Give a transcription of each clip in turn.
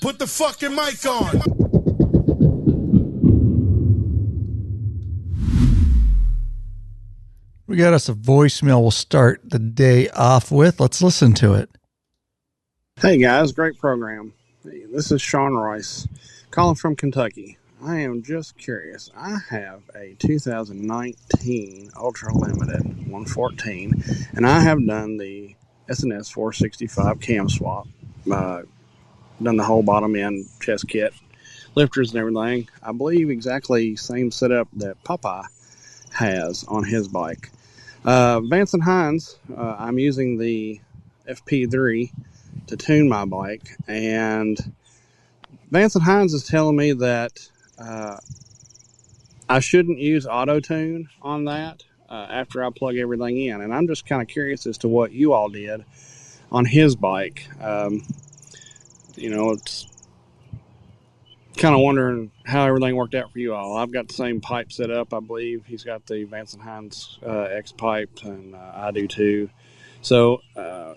Put the fucking mic on. We got us a voicemail we'll start the day off with. Let's listen to it. Hey guys, great program. Hey, this is Sean Royce, calling from Kentucky. I am just curious. I have a 2019 Ultra Limited 114, and I have done the SNS 465 cam swap. Done the whole bottom end chest kit, lifters and everything. I believe exactly same setup that Popeye has on his bike. Vance & Hines, I'm using the FP3 to tune my bike, and Vance & Hines is telling me that I shouldn't use auto tune on that after I plug everything in, and I'm just kind of curious as to what you all did on his bike. It's kind of wondering how everything worked out for you all. I've got the same pipe set up, I believe. He's got the Vance & Hines X pipe, and I do too. So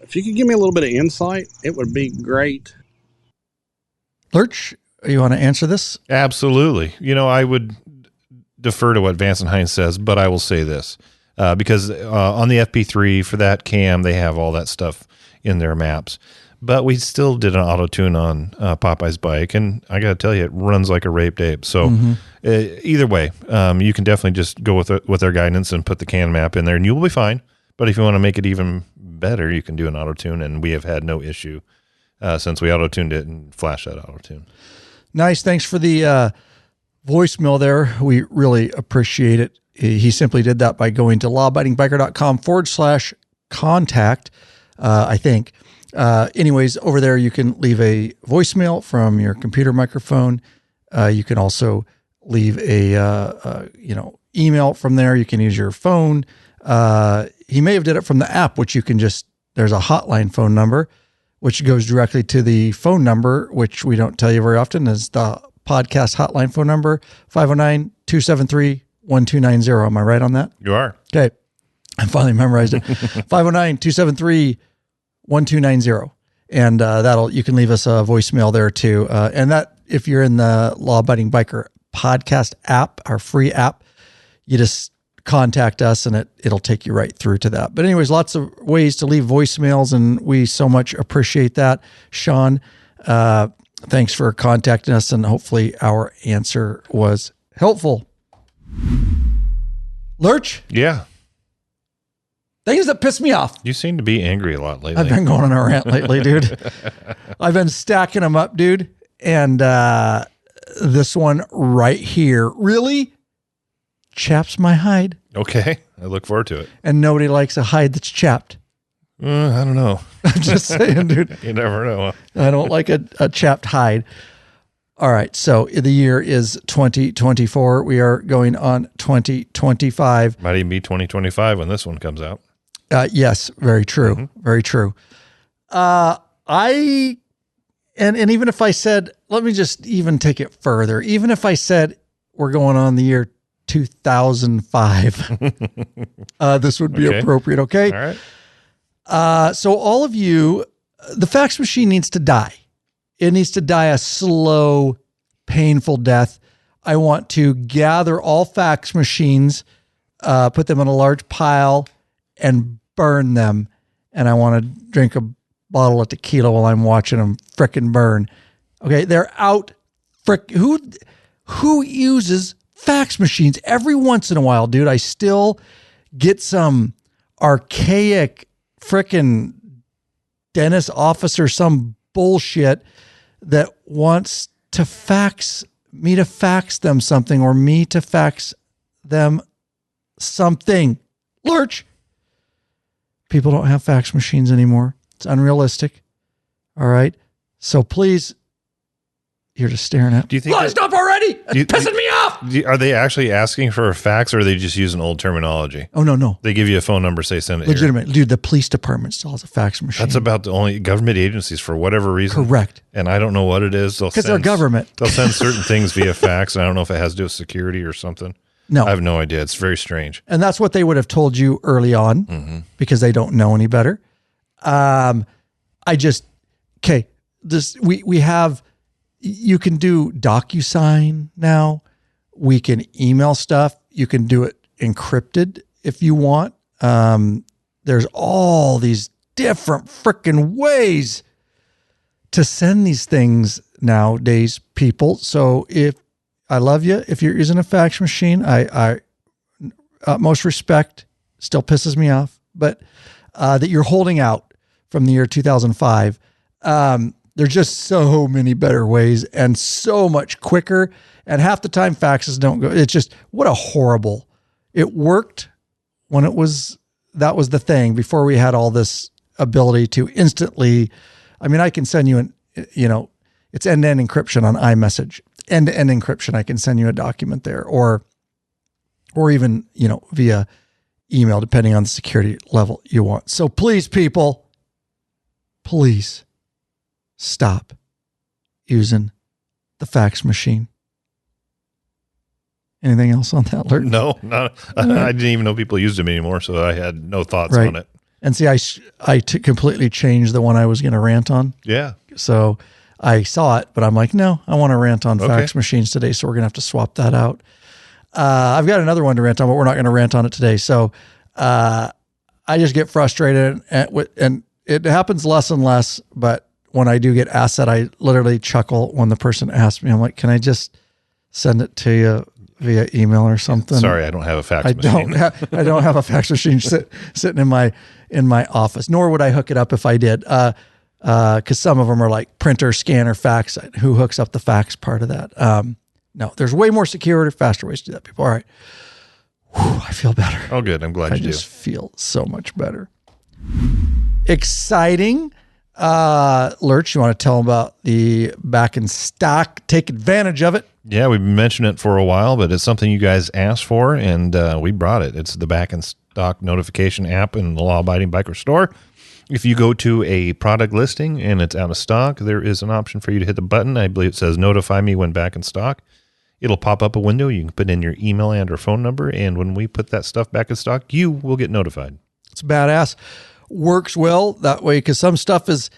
if you could give me a little bit of insight, it would be great. Lurch, you want to answer this? Absolutely. I would defer to what Vance & Hines says, but I will say this. Because on the FP3 for that cam, they have all that stuff in their maps. But we still did an auto tune on Popeye's bike, and I got to tell you, it runs like a raped ape. So either way, you can definitely just go with their guidance and put the can map in there, and you will be fine. But if you want to make it even better, you can do an auto tune, and we have had no issue since we auto tuned it and flashed that auto tune. Nice. Thanks for the voicemail there. We really appreciate it. He simply did that by going to lawabidingbikers.com/contact, I think. Anyways, over there, you can leave a voicemail from your computer microphone. You can also leave a email from there. You can use your phone. He may have did it from the app, which you can there's a hotline phone number, which goes directly to the phone number, which we don't tell you very often, is the podcast hotline phone number, 509-273-1290. Am I right on that? You are. Okay. I finally memorized it. 509-273-1290. And you can leave us a voicemail there too. And that, if you're in the Law Abiding Biker podcast app, our free app, you just contact us and it'll take you right through to that. But anyways, lots of ways to leave voicemails, and we so much appreciate that. Sean, thanks for contacting us, and hopefully our answer was helpful. Lurch? Yeah. Things that piss me off. You seem to be angry a lot lately. I've been going on a rant lately, dude. I've been stacking them up, dude. And this one right here really chaps my hide. Okay. I look forward to it. And nobody likes a hide that's chapped. I don't know. I'm just saying, dude. You never know. I don't like a chapped hide. All right. So the year is 2024. We are going on 2025. Might even be 2025 when this one comes out. Yes, very true. Mm-hmm. Very true. And even if I said, let me just even take it further. Even if I said we're going on the year 2005, this would be appropriate. Okay. All right. So all of you, the fax machine needs to die. It needs to die a slow, painful death. I want to gather all fax machines, put them in a large pile, and burn them. And I want to drink a bottle of tequila while I'm watching them frickin' burn. Okay, they're out. Who uses fax machines? Every once in a while, dude, I still get some archaic frickin' dentist office or some bullshit that wants to fax them something, or me to fax them something. Lurch. People don't have fax machines anymore. It's unrealistic. All right. So please, you're just staring at. Do you think? Stop already! It's pissing me off. Are they actually asking for a fax, or are they just using old terminology? Oh, no. They give you a phone number, say send it. Legitimate, dude. The police department still has a fax machine. That's about the only government agencies for whatever reason. Correct. And I don't know what it is. Because they're government. They'll send certain things via fax, and I don't know if it has to do with security or something. No. I have no idea. It's very strange. And that's what they would have told you early on, because they don't know any better. We have you can do DocuSign now. We can email stuff. You can do it encrypted if you want. There's all these different freaking ways to send these things nowadays, people. So if I love you, if you're using a fax machine, I utmost respect, still pisses me off, but that you're holding out from the year 2005. There's just so many better ways and so much quicker. And half the time faxes don't go. It's just, what a horrible, it worked when that was the thing before we had all this ability to instantly, I mean, I can send you it's end-to-end encryption on iMessage, end-to-end encryption. I can send you a document there or even, via email, depending on the security level you want. So please, people, please stop using the fax machine. Anything else on that, Lurch? No, not. I didn't even know people used them anymore, so I had no thoughts on it. And see, I completely changed the one I was going to rant on. Yeah. So I saw it, but I'm like, no, I want to rant on fax machines today, so we're going to have to swap that out. I've got another one to rant on, but we're not going to rant on it today. So I just get frustrated, and it happens less and less, but when I do get asked that, I literally chuckle when the person asks me. I'm like, can I just send it to you via email or something? Sorry, I don't have a fax machine. I don't have a fax machine sitting in my office, nor would I hook it up if I did. Cause some of them are like printer, scanner, fax. Who hooks up the fax part of that? No, there's way more secure, faster ways to do that, people. All right. Whew, I feel better. Oh, good. I'm glad you do. I just feel so much better. Exciting. Lurch, you want to tell them about the back in stock? Take advantage of it. Yeah, we've been mentioning it for a while, but it's something you guys asked for, and we brought it. It's the back in stock notification app in the law-abiding biker store. If you go to a product listing and it's out of stock, there is an option for you to hit the button. I believe it says notify me when back in stock. It'll pop up a window. You can put in your email and or phone number, and when we put that stuff back in stock, you will get notified. It's badass. Works well that way because some stuff is,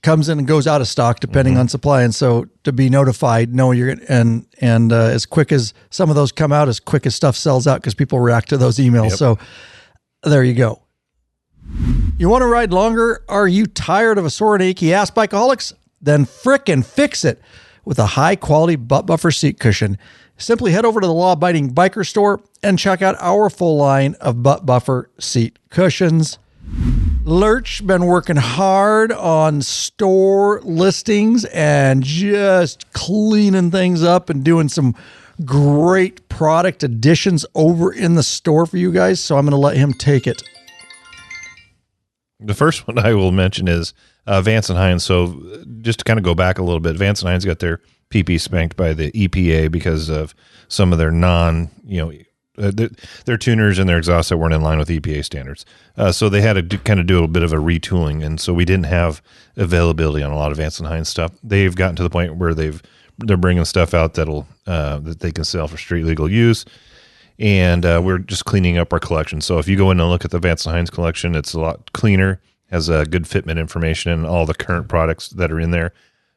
comes in and goes out of stock depending on supply. And so to be notified, knowing you're going and as quick as some of those come out, as quick as stuff sells out because people react to those emails. Yep. So there you go. You want to ride longer? Are you tired of a sore and achy ass, bikeaholics? Then frickin' fix it with a high quality butt buffer seat cushion. Simply head over to the law-abiding biker store and check out our full line of butt buffer seat cushions. Lurch been working hard on store listings and just cleaning things up and doing some great product additions over in the store for you guys. So I'm going to let him take it. The first one I will mention is Vance and Hines. So just to kind of go back a little bit, Vance and Hines got their PP spanked by the EPA because of some of their their tuners and their exhausts that weren't in line with EPA standards. So they had to kind of do a bit of a retooling. And so we didn't have availability on a lot of Vance and Hines stuff. They've gotten to the point where they're bringing stuff out that they can sell for street legal use. And we're just cleaning up our collection. So if you go in and look at the Vance and Hines collection, it's a lot cleaner, has good fitment information and all the current products that are in there.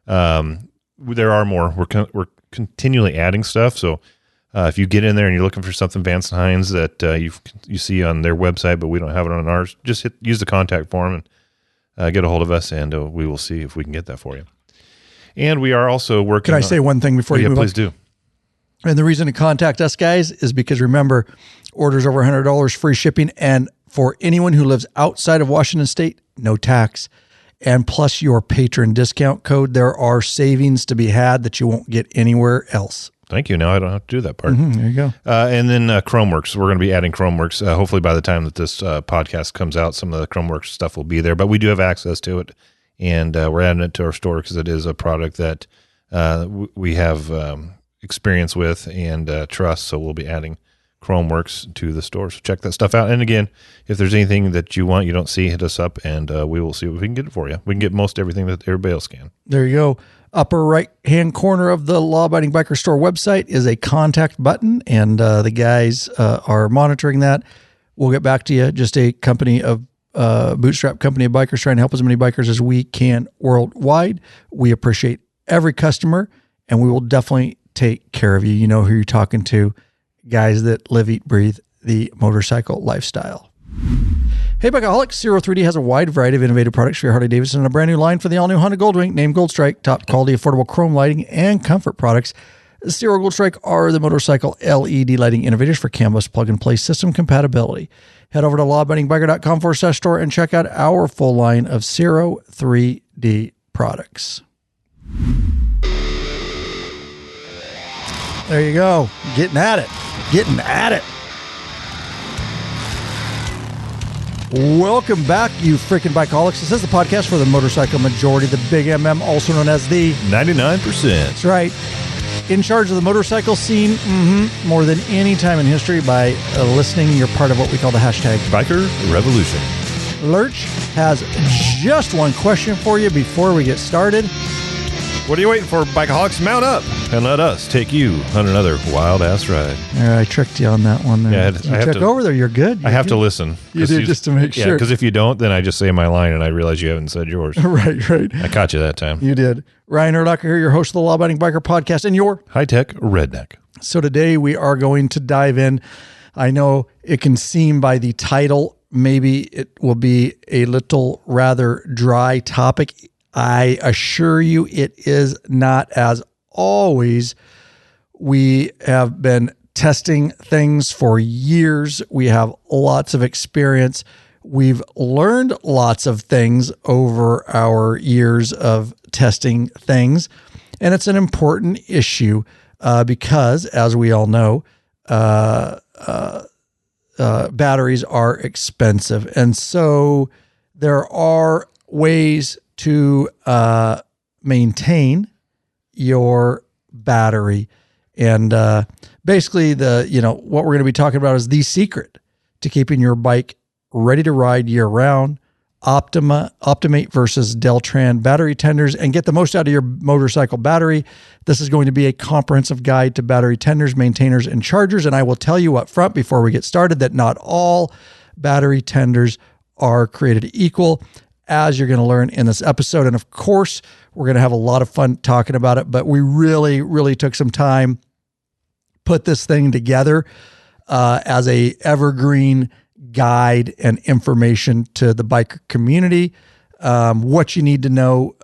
There are more. We're continually adding stuff. So if you get in there and you're looking for something Vance and Hines that you see on their website, but we don't have it on ours, just use the contact form and get a hold of us, and we will see if we can get that for you. And we are also working. Can I say one thing before you move on? Please do. And the reason to contact us, guys, is because remember, orders over $100, free shipping. And for anyone who lives outside of Washington State, no tax. And plus your Patron discount code, there are savings to be had that you won't get anywhere else. Thank you. Now I don't have to do that part. There you go. And then ChromeWorks. We're going to be adding ChromeWorks. Hopefully by the time that this podcast comes out, some of the ChromeWorks stuff will be there. But we do have access to it. And we're adding it to our store because it is a product that we have experience with and trust. So we'll be adding ChromeWorks to the store. So check that stuff out. And again, if there's anything that you want, you don't see, hit us up and we will see what we can get it for you. We can get most everything that everybody else can. There you go. Upper right-hand corner of the Law Abiding Biker Store website is a contact button, and the guys are monitoring that. We'll get back to you. Just a company of bootstrap company of bikers trying to help as many bikers as we can worldwide. We appreciate every customer, and we will definitely take care of you. You know who you're talking to, guys that live, eat, breathe the motorcycle lifestyle. Hey, Bikeaholics, Zero 3D has a wide variety of innovative products for your Harley-Davidson and a brand new line for the all-new Honda Goldwing named Gold Strike. Top quality, affordable chrome lighting and comfort products. Zero Gold Strike are the motorcycle LED lighting innovators for CAN-bus plug-and-play system compatibility. Head over to lawabidingbiker.com/store and check out our full line of Zero 3D products. There you go. Getting at it. Welcome back, you freaking bikeaholics. This is the podcast for the motorcycle majority, the Big MM, also known as the 99%. That's right. In charge of the motorcycle scene more than any time in history by listening. You're part of what we call the hashtag Biker Revolution. Lurch has just one question for you before we get started. What are you waiting for, Bikeaholics? Mount up and let us take you on another wild-ass ride. I tricked you on that one there. Yeah, you took over there. You're good. I have to listen. You did, just to make sure. Yeah, because if you don't, then I just say my line and I realize you haven't said yours. Right. I caught you that time. You did. Ryan Urlacher here, your host of the Law Abiding Biker Podcast and your high-tech redneck. So today we are going to dive in. I know it can seem by the title, maybe it will be a little rather dry topic. I assure you it is not. As always, we have been testing things for years. We have lots of experience. We've learned lots of things over our years of testing things. And it's an important issue because, as we all know, batteries are expensive. And so there are ways to maintain your battery. And basically what we're going to be talking about is the secret to keeping your bike ready to ride year round. Optimate versus Deltran battery tenders, and get the most out of your motorcycle battery. This is going to be a comprehensive guide to battery tenders, maintainers, and chargers. And I will tell you up front before we get started that not all battery tenders are created equal, as you're going to learn in this episode. And of course, we're going to have a lot of fun talking about it, but we really, really took some time, put this thing together as a evergreen guide and information to the biker community. What you need to know,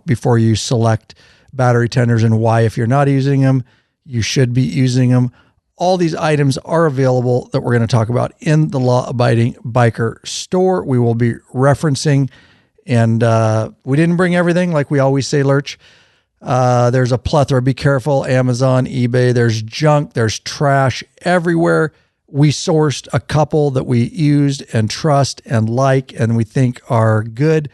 before you select battery tenders, and why, if you're not using them, you should be using them. All these items are available that we're going to talk about in the Law Abiding Biker store. We will be referencing, and we didn't bring everything, like we always say, Lurch. There's a plethora. Be careful. Amazon, eBay, there's junk, there's trash everywhere. We sourced a couple that we used and trust and like, and we think are good.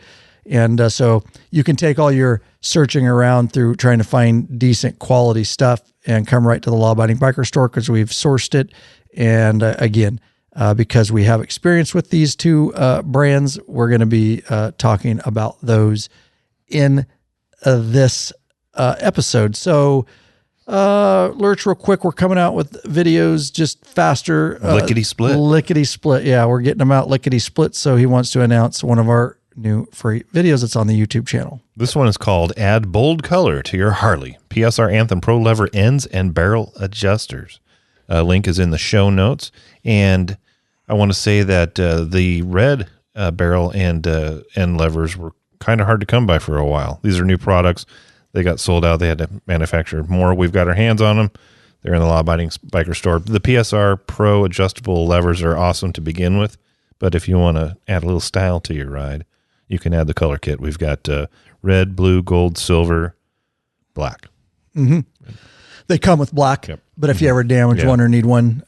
And so you can take all your searching around through trying to find decent quality stuff and come right to the Law Abiding Biker store because we've sourced it. And again, because we have experience with these two brands, we're going to be talking about those in this episode. So Lurch, real quick, we're coming out with videos just faster. Lickety split. Yeah, we're getting them out lickety split. So he wants to announce one of our new free videos that's on the YouTube channel. This one is called Add Bold Color to Your Harley. PSR Anthem Pro Lever Ends and Barrel Adjusters. Link is in the show notes. And I want to say that the red barrel and end levers were kind of hard to come by for a while. These are new products. They got sold out. They had to manufacture more. We've got our hands on them. They're in the Law Abiding Biker store. The PSR Pro adjustable levers are awesome to begin with. But if you want to add a little style to your ride, you can add the color kit. We've got red, blue, gold, silver, black. Mm-hmm. They come with black, yep. But if you ever damage one or need one.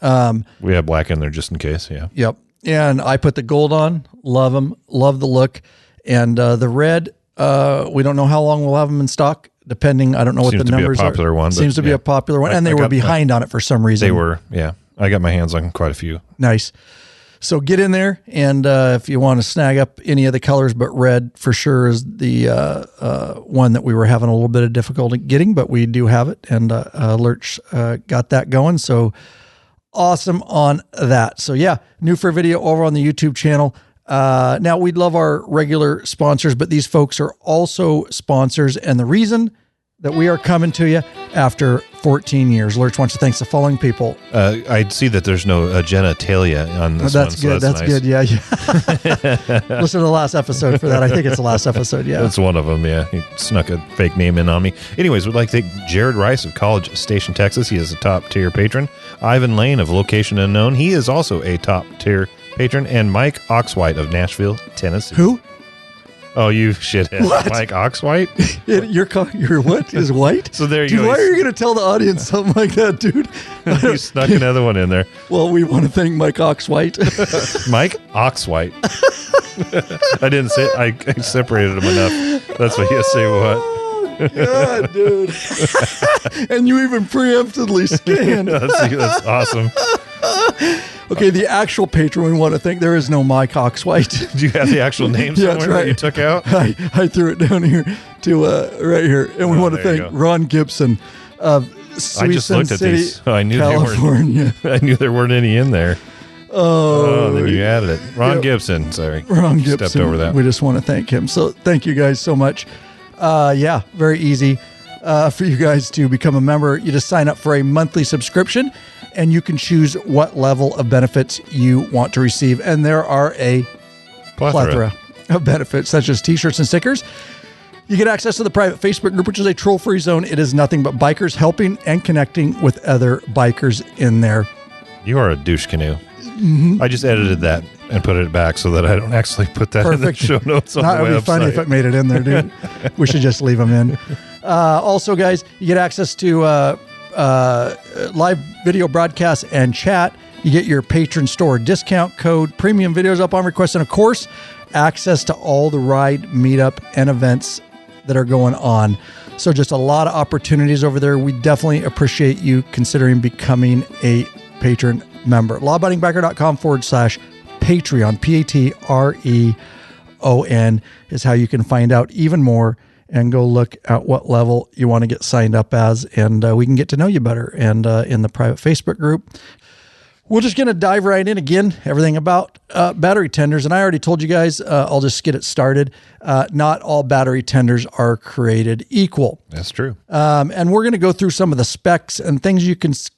We have black in there just in case, yeah. Yep. And I put the gold on. Love them. Love the look. And the red, we don't know how long we'll have them in stock, depending. I don't know what the numbers are. Seems to be a popular one. Seems to be a popular one. And they were behind on it for some reason. They were, yeah. I got my hands on quite a few. Nice. So get in there, and if you want to snag up any of the colors, but red for sure is the one that we were having a little bit of difficulty getting, but we do have it, and Lurch got that going. So awesome on that. So yeah, new for video over on the YouTube channel. Now, we'd love our regular sponsors, but these folks are also sponsors. And the reason that we are coming to you after 14 years. Lurch wants to thank the following people. I see that there's no genitalia on this one. That's good. So that's nice. good. Yeah. Listen to the last episode for that. I think it's the last episode. Yeah. That's one of them. Yeah. He snuck a fake name in on me. Anyways, we'd like to thank Jared Rice of College Station, Texas. He is a top tier patron. Ivan Lane of Location Unknown. He is also a top tier patron. And Mike Oxwhite of Nashville, Tennessee. Who? Oh, you shithead. What? Mike Oxwhite? Your what is white? So there you dude, go. Why are you going to tell the audience something like that, dude? You snuck another one in there. Well, we want to thank Mike Oxwhite. Mike Oxwhite. I didn't say I separated them enough. That's what you say what. Oh, God, dude. And you even preemptively scanned. That's awesome. Okay, the actual patron we want to thank, there is no Mike Oxwhite. Do you have the actual name Yeah, somewhere that's right. that you took out? I threw it down here to right here. And we want to there you thank go. Ron Gibson of I Sweet just Sun looked at City, these. Oh, I knew California. I knew there weren't any in there. Oh, Then you added it. Ron Yep. Gibson. Sorry. Ron Gibson. Stepped over that. We just want to thank him. So thank you guys so much. Yeah, very easy for you guys to become a member. You just sign up for a monthly subscription, and you can choose what level of benefits you want to receive. And there are a plethora of benefits, such as t-shirts and stickers. You get access to the private Facebook group, which is a troll-free zone. It is nothing but bikers helping and connecting with other bikers in there. You are a douche canoe. Mm-hmm. I just edited that and put it back so that I don't actually put that in the show notes on the It would be funny if website. it made it in there, dude. We should just leave them in. Also, guys, you get access to live video broadcasts and chat. You get your patron store discount code, premium videos up on request, and of course, access to all the ride, meetup, and events that are going on. So just a lot of opportunities over there. We definitely appreciate you considering becoming a patron member. lawabidingbiker.com/Patreon, Patreon is how you can find out even more and go look at what level you want to get signed up as, and we can get to know you better. And in the private Facebook group, we're just going to dive right in again, everything about battery tenders. And I already told you guys, I'll just get it started. Not all battery tenders are created equal. That's true. And we're going to go through some of the specs and things you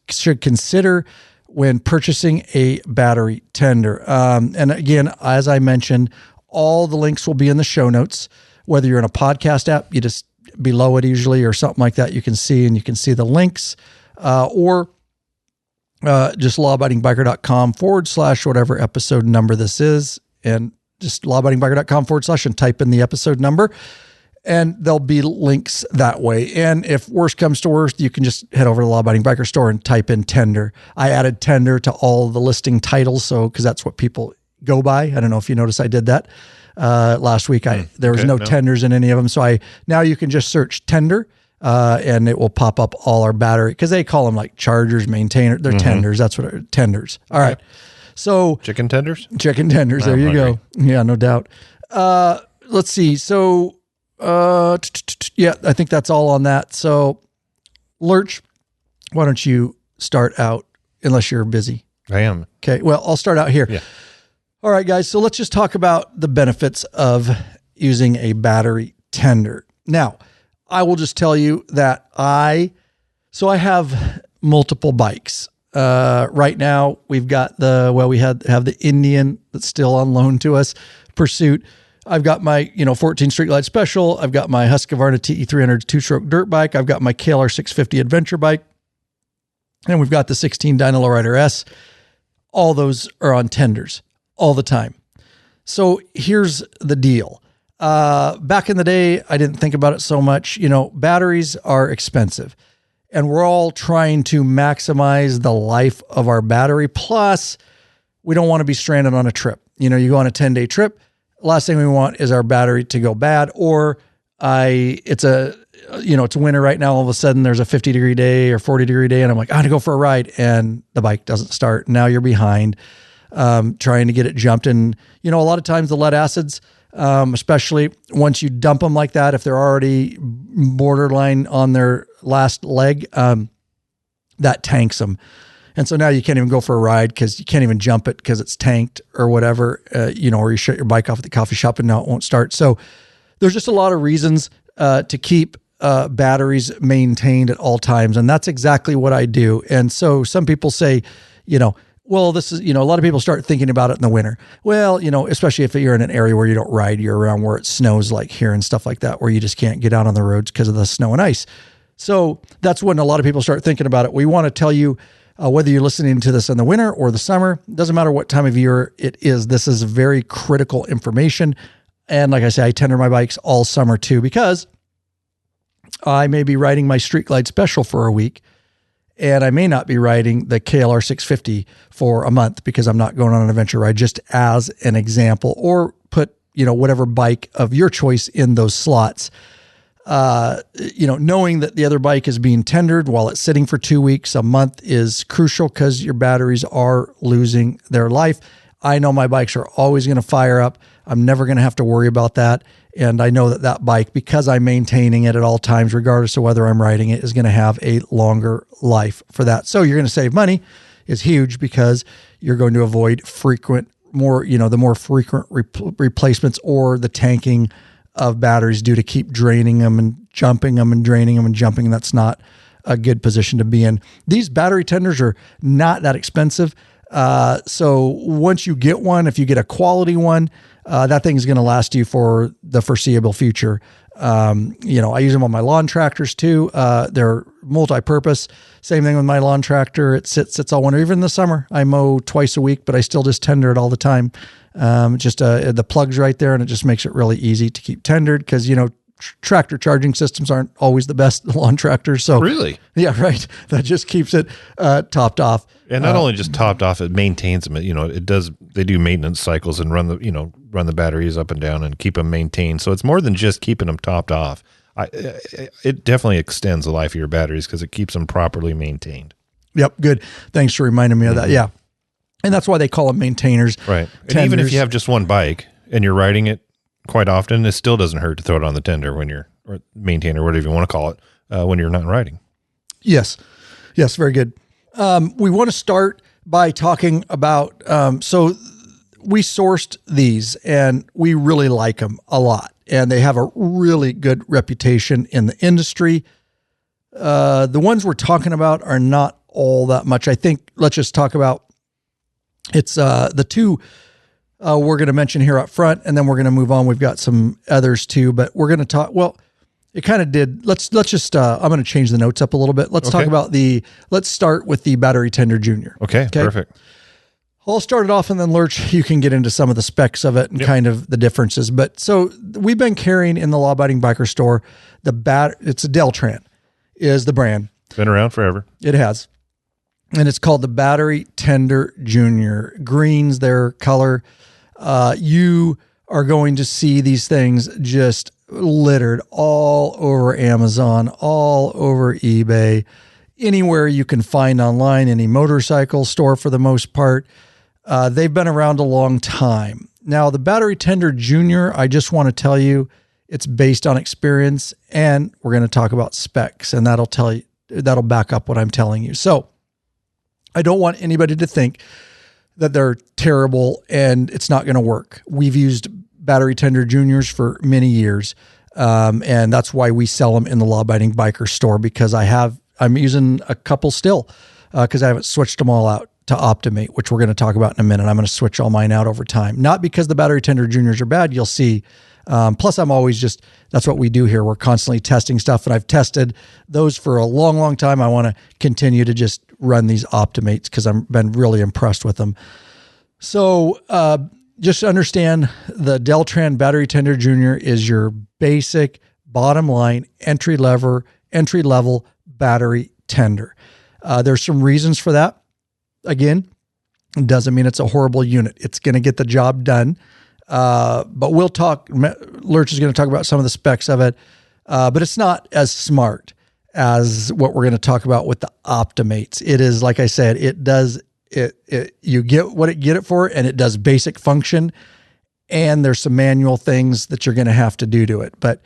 should consider when purchasing a battery tender. And again, as I mentioned, all the links will be in the show notes. Whether you're in a podcast app, you just below it usually or something like that, you can see the links, or just lawabidingbiker.com/ whatever episode number this is, and just lawabidingbiker.com/ and type in the episode number, and there'll be links that way. And if worst comes to worst, you can just head over to the Law Abiding Biker store and type in tender. I added tender to all the listing titles, because that's what people go by. I don't know if you noticed I did that last week. There was no tenders in any of them, so now you can just search tender. And it will pop up all our battery, because they call them like chargers, maintainer. They're tenders. That's what tenders. All right. So Chicken tenders? chicken tenders. There you go. Yeah, no doubt. Let's see. So, yeah, I think that's all on that. So, Lurch, why don't you start out, unless you're busy? I am. Okay. Well, I'll start out here. Yeah. All right, guys. So let's just talk about the benefits of using a battery tender. Now, I will just tell you that I have multiple bikes. Right now we've got we have the Indian that's still on loan to us, Pursuit. I've got my, 14 Street Glide Special. I've got my Husqvarna TE300 two-stroke dirt bike. I've got my KLR 650 adventure bike. And we've got the 16 Dyna Lowrider S. All those are on tenders all the time. So here's the deal. Back in the day, I didn't think about it so much. Batteries are expensive, and we're all trying to maximize the life of our battery. Plus, we don't want to be stranded on a trip. You go on a 10-day trip. Last thing we want is our battery to go bad, or it's winter right now. All of a sudden there's a 50-degree day or 40-degree day, and I'm like, I want to go for a ride, and the bike doesn't start. Now you're behind, trying to get it jumped. And, a lot of times the lead acids, especially once you dump them like that, if they're already borderline on their last leg, that tanks them. And so now you can't even go for a ride because you can't even jump it because it's tanked or whatever, or you shut your bike off at the coffee shop and now it won't start. So there's just a lot of reasons to keep batteries maintained at all times. And that's exactly what I do. And so some people say, well, this is, a lot of people start thinking about it in the winter. Well, especially if you're in an area where you don't ride year round, where it snows like here and stuff like that, where you just can't get out on the roads because of the snow and ice. So that's when a lot of people start thinking about it. We want to tell you, whether you're listening to this in the winter or the summer, doesn't matter what time of year it is. This is very critical information. And like I say, I tender my bikes all summer too, because I may be riding my Street Glide Special for a week, and I may not be riding the KLR 650 for a month because I'm not going on an adventure ride, just as an example, or put, whatever bike of your choice in those slots. Knowing that the other bike is being tendered while it's sitting for 2 weeks, a month is crucial because your batteries are losing their life. I know my bikes are always going to fire up. I'm never going to have to worry about that. And I know that bike, because I'm maintaining it at all times, regardless of whether I'm riding it, is going to have a longer life for that. So you're going to save money is huge because you're going to avoid the more frequent replacements or the tanking of batteries due to keep draining them and jumping them and draining them and jumping. That's not a good position to be in. These battery tenders are not that expensive. So once you get one, if you get a quality one, that thing's going to last you for the foreseeable future. I use them on my lawn tractors too. They're multi-purpose. Same thing with my lawn tractor. It sits all winter. Even in the summer, I mow twice a week, but I still just tender it all the time. The plug's right there, and it just makes it really easy to keep tendered because, tractor charging systems aren't always the best lawn tractors. So really, yeah, right. That just keeps it topped off. And not only just topped off, it maintains them. It does. They do maintenance cycles and run the batteries up and down and keep them maintained. So it's more than just keeping them topped off. It definitely extends the life of your batteries because it keeps them properly maintained. Yep. Good. Thanks for reminding me of that. Yeah. And that's why they call them maintainers. Right. And even if you have just one bike and you're riding it quite often, it still doesn't hurt to throw it on the tender or maintainer, whatever you want to call it, when you're not riding. Yes. Yes. Very good. We want to start by talking about, so we sourced these and we really like them a lot, and they have a really good reputation in the industry. The ones we're talking about are not all that much. I think let's just talk about the two we're going to mention here up front, and then we're going to move on. We've got some others too, but we're going to talk, it kind of did. Let's just, I'm going to change the notes up a little bit. Let's talk about let's start with the Battery Tender Junior. Okay. Perfect. I'll start it off, and then Lurch, you can get into some of the specs of it and kind of the differences. But so we've been carrying in the Law Abiding Biker Store, it's a Deltran is the brand. Been around forever. It has. And it's called the Battery Tender Junior. Green's their color. You are going to see these things just littered all over Amazon, all over eBay, anywhere you can find online, any motorcycle store for the most part. They've been around a long time. Now, the Battery Tender Junior, I just want to tell you, it's based on experience, and we're going to talk about specs, and that'll back up what I'm telling you. So I don't want anybody to think that they're terrible and it's not going to work. We've used Battery Tender Juniors for many years. And that's why we sell them in the Law Abiding Biker Store, because I'm using a couple still, because I haven't switched them all out to Optimate, which we're going to talk about in a minute. I'm going to switch all mine out over time. Not because the Battery Tender Juniors are bad. You'll see. Plus I'm always that's what we do here. We're constantly testing stuff, and I've tested those for a long, long time. I want to continue to just run these Optimates because I've been really impressed with them. So, just understand the Deltran Battery Tender Junior is your basic bottom line entry level battery tender. There's some reasons for that. Again, it doesn't mean it's a horrible unit. It's going to get the job done. But we'll talk, Lurch is going to talk about some of the specs of it. But it's not as smart as what we're going to talk about with the Optimates. It is, like I said, you get what it get it for, and it does basic function, and there's some manual things that you're going to have to do to it. But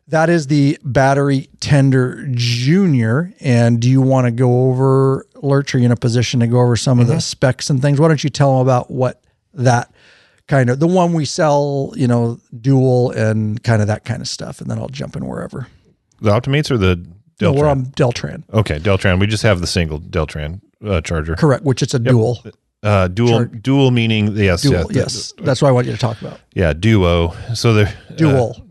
That is the Battery Tender Junior. And do you want to go over, Lurch, are you in a position to go over some of the specs and things? Why don't you tell them about what that kind of, the one we sell, dual and kind of that kind of stuff. And then I'll jump in wherever. The Optimates or the Deltran? No, we're on Deltran. Okay, Deltran. We just have the single Deltran charger. Correct, which it's a dual. Dual meaning, yes. Dual, yes. That's what I want you to talk about. Yeah, duo. So they're... Dual.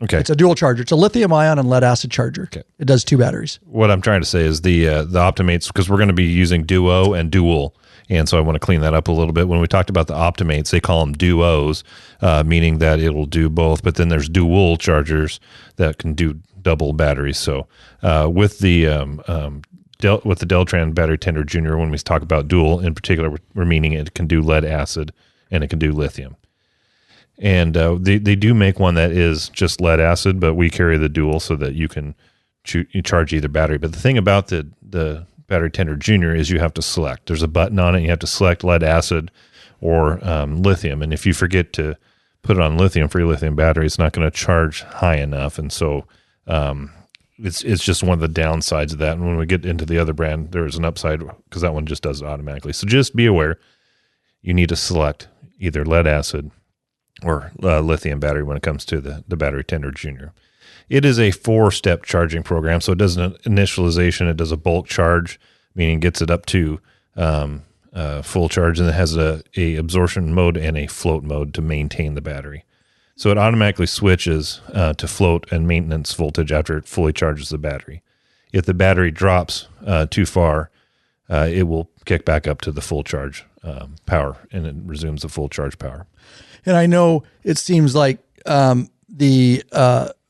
Okay. It's a dual charger. It's a lithium ion and lead acid charger. Okay. It does 2 batteries. What I'm trying to say is the Optimates, because we're going to be using duo and dual, and so I want to clean that up a little bit. When we talked about the Optimates, they call them duos, meaning that it'll do both, but then there's dual chargers that can do double batteries. So with the Deltran Battery Tender Junior, when we talk about dual in particular, we're meaning it can do lead acid and it can do lithium. And they do make one that is just lead acid, but we carry the dual so that you can charge either battery. But the thing about the Battery Tender Junior is you have to select. There's a button on it. You have to select lead acid or lithium. And if you forget to put it on lithium for your lithium battery, it's not going to charge high enough. And so it's just one of the downsides of that. And when we get into the other brand, there's an upside because that one just does it automatically. So just be aware, you need to select either lead acid or lithium battery when it comes to the Battery Tender Junior. It is a 4-step charging program, so it does an initialization. It does a bulk charge, meaning gets it up to full charge, and it has a absorption mode and a float mode to maintain the battery. So it automatically switches to float and maintenance voltage after it fully charges the battery. If the battery drops too far, it will kick back up to the full charge power, and it resumes the full charge power. And I know it seems like the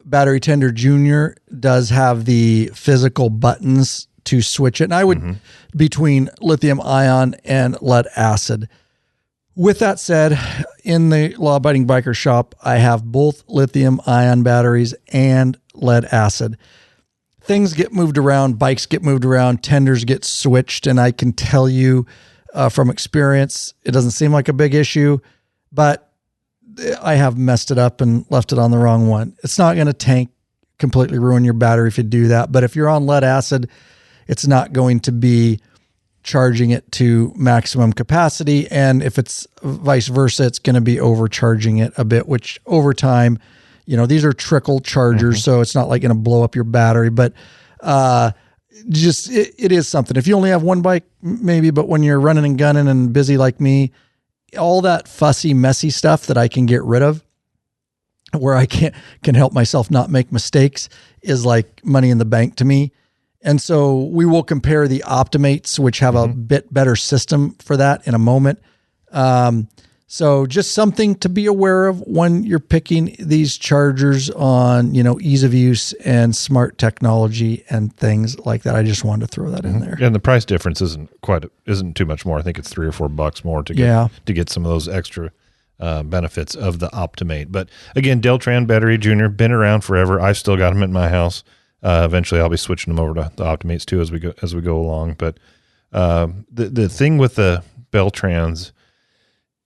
Battery Tender Junior does have the physical buttons to switch it. And I would, between lithium ion and lead acid. With that said, in the Law Abiding Biker shop, I have both lithium ion batteries and lead acid. Things get moved around, bikes get moved around, tenders get switched. And I can tell you from experience, it doesn't seem like a big issue, but I have messed it up and left it on the wrong one. It's not going to completely ruin your battery if you do that. But if you're on lead acid, it's not going to be charging it to maximum capacity. And if it's vice versa, it's going to be overcharging it a bit, which over time, these are trickle chargers. So it's not like going to blow up your battery, but it is something. If you only have one bike, maybe, but when you're running and gunning and busy like me, all that fussy, messy stuff that I can get rid of, where I can help myself not make mistakes, is like money in the bank to me. And so we will compare the Optimates, which have a bit better system for that, in a moment. So just something to be aware of when you're picking these chargers on, ease of use and smart technology and things like that. I just wanted to throw that in there. And the price difference isn't too much more. I think it's $3 or $4 more to get some of those extra benefits of the Optimate. But again, Deltran Battery Junior, been around forever. I've still got them at my house. Eventually I'll be switching them over to the Optimates too as we go along. But the thing with the Deltrans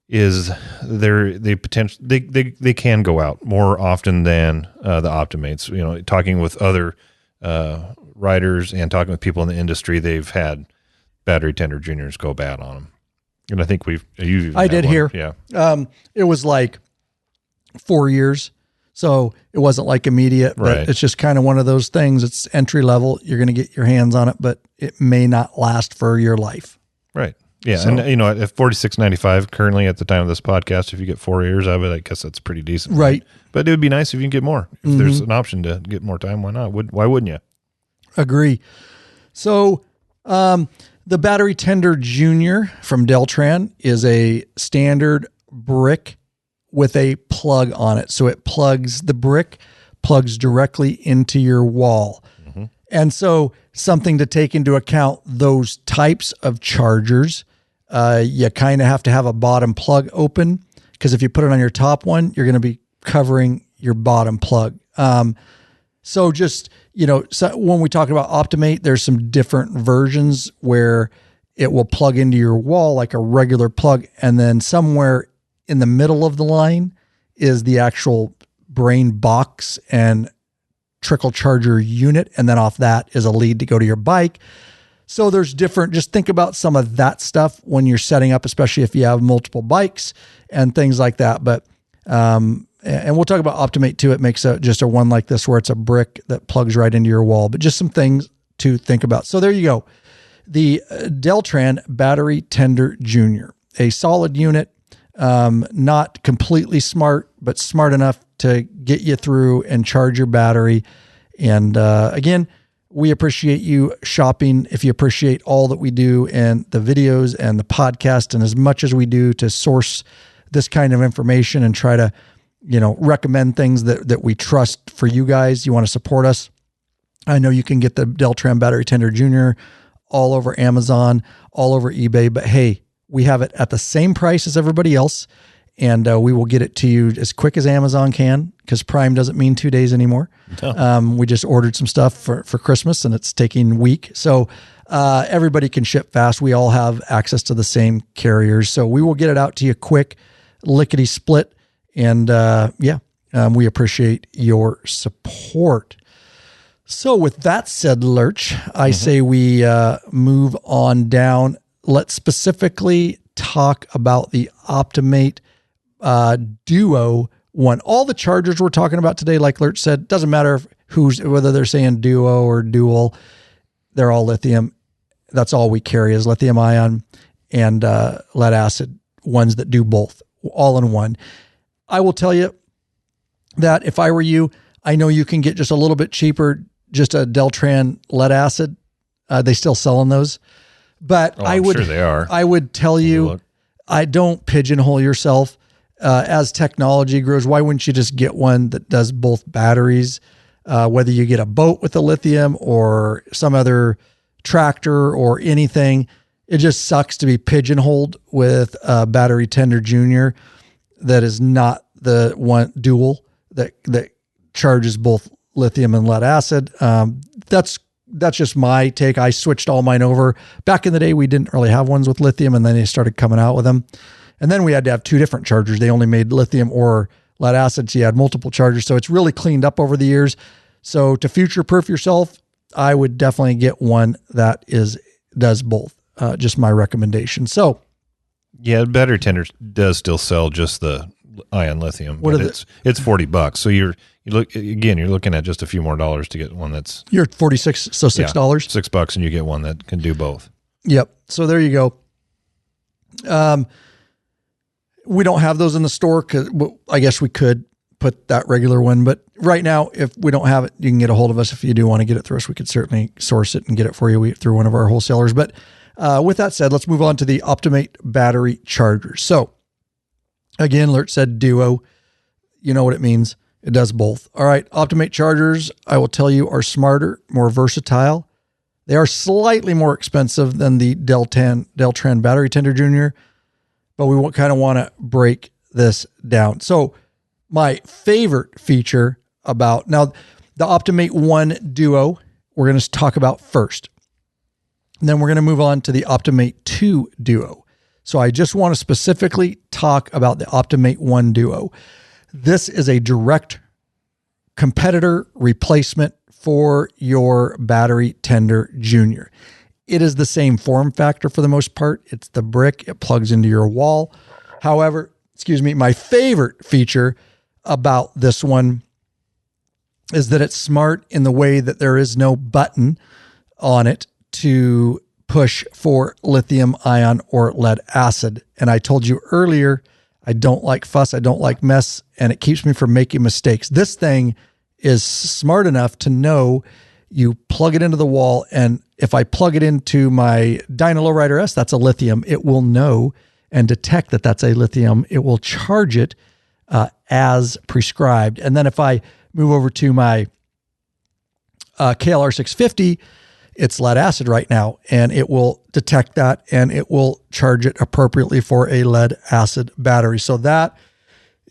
is they can go out more often than the Optimates. Talking with other riders and talking with people in the industry, they've had Battery Tender Juniors go bad on them. And I think I did hear. Yeah. It was like 4 years. So it wasn't like immediate, but It's just kind of one of those things. It's entry level. You're going to get your hands on it, but it may not last for your life. Right. Yeah. So, and at $46.95 currently at the time of this podcast, if you get 4 years of it, I guess that's pretty decent. Right. But it would be nice if you can get more. If there's an option to get more time, why not? Why wouldn't you? Agree. So, the Battery Tender Junior from Deltran is a standard brick with a plug on it. So the brick plugs directly into your wall. And so something to take into account, those types of chargers, you kind of have to have a bottom plug open, because if you put it on your top one, you're going to be covering your bottom plug. So just, when we talk about Optimate, there's some different versions where it will plug into your wall like a regular plug. And then somewhere in the middle of the line is the actual brain box, and trickle charger unit. And then off that is a lead to go to your bike. So there's different, just think about some of that stuff when you're setting up, especially if you have multiple bikes and things like that. But, and we'll talk about Optimate too. It makes just a one like this where it's a brick that plugs right into your wall, but just some things to think about. So there you go. The Deltran Battery Tender Junior, a solid unit, not completely smart, but smart enough to get you through and charge your battery. And again, we appreciate you shopping. If you appreciate all that we do and the videos and the podcast, and as much as we do to source this kind of information and try to, recommend things that we trust for you guys, you want to support us. I know you can get the Deltran Battery Tender Junior all over Amazon, all over eBay, but hey, we have it at the same price as everybody else. And we will get it to you as quick as Amazon can, because Prime doesn't mean 2 days anymore. No. We just ordered some stuff for Christmas and it's taking a week. So everybody can ship fast. We all have access to the same carriers. So we will get it out to you quick, lickety split. And we appreciate your support. So with that said, Lurch, I say we move on down. Let's specifically talk about the Optimate Duo one. All the chargers we're talking about today, like Lurch said, doesn't matter whether they're saying Duo or Dual, they're all lithium. That's all we carry is lithium ion and lead acid, ones that do both, all in one. I will tell you that if I were you, I know you can get just a little bit cheaper, just a Deltran lead acid. They still selling those, but I'm sure they are. I would tell you, I don't pigeonhole yourself. As technology grows, why wouldn't you just get one that does both batteries? Whether you get a boat with a lithium or some other tractor or anything, it just sucks to be pigeonholed with a Battery Tender Junior that is not the one dual that charges both lithium and lead acid. That's just my take. I switched all mine over. Back in the day, we didn't really have ones with lithium, and then they started coming out with them. And then we had to have two different chargers. They only made lithium or lead acid, so you had multiple chargers. So it's really cleaned up over the years. So to future-proof yourself, I would definitely get one that does both. Just my recommendation. So, yeah, Battery Tender does still sell just the ion lithium. But it's $40. So you're looking at just a few more dollars to get one that's you're 46, so $6. $6, and you get one that can do both. Yep. So there you go. We don't have those in the store because I guess we could put that regular one, but right now, if we don't have it, you can get a hold of us. If you do want to get it through us, we could certainly source it and get it for you through one of our wholesalers. But with that said, let's move on to the Optimate battery chargers. So again, Lurch said Duo. You know what it means. It does both. All right. Optimate chargers, I will tell you, are smarter, more versatile. They are slightly more expensive than the Deltran Battery Tender Junior, but we kind of want to break this down. So my favorite feature about now the Optimate 1 Duo, we're going to talk about first. And then we're going to move on to the Optimate 2 Duo. So I just want to specifically talk about the Optimate 1 Duo. This is a direct competitor replacement for your Battery Tender Junior. It is the same form factor for the most part. It's the brick. It plugs into your wall. However, my favorite feature about this one is that it's smart in the way that there is no button on it to push for lithium ion or lead acid. And I told you earlier, I don't like fuss. I don't like mess, and it keeps me from making mistakes. This thing is smart enough to know you plug it into the wall, and if I plug it into my Dyna Lowrider S, that's a lithium. It will know and detect that that's a lithium. It will charge it as prescribed. And then if I move over to my KLR 650, it's lead acid right now, and it will detect that, and it will charge it appropriately for a lead acid battery. So that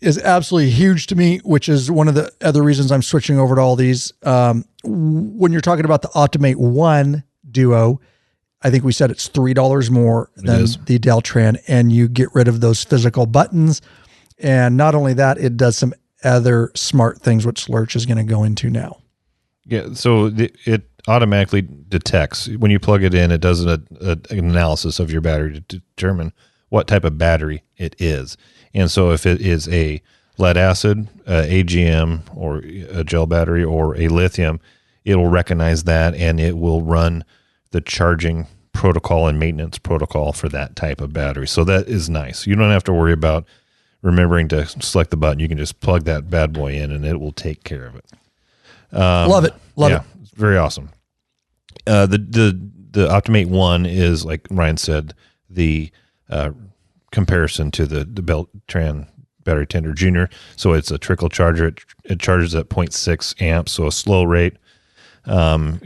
is absolutely huge to me, which is one of the other reasons I'm switching over to all these. When you're talking about the Optimate 1 Duo, I think we said it's $3 more than the Deltran, and you get rid of those physical buttons. And not only that, it does some other smart things, which Lurch is going to go into now. Yeah, so it automatically detects when you plug it in. It does an analysis of your battery to determine what type of battery it is. And so if it is a lead acid, AGM, or a gel battery, or a lithium, it will recognize that, and it will run the charging protocol and maintenance protocol for that type of battery. So that is nice. You don't have to worry about remembering to select the button. You can just plug that bad boy in, and it will take care of it. Love it. Love it. It's very awesome. The Optimate 1 is, like Ryan said, the comparison to the Deltran Battery Tender Junior. So it's a trickle charger. It charges at 0.6 amps, so a slow rate. When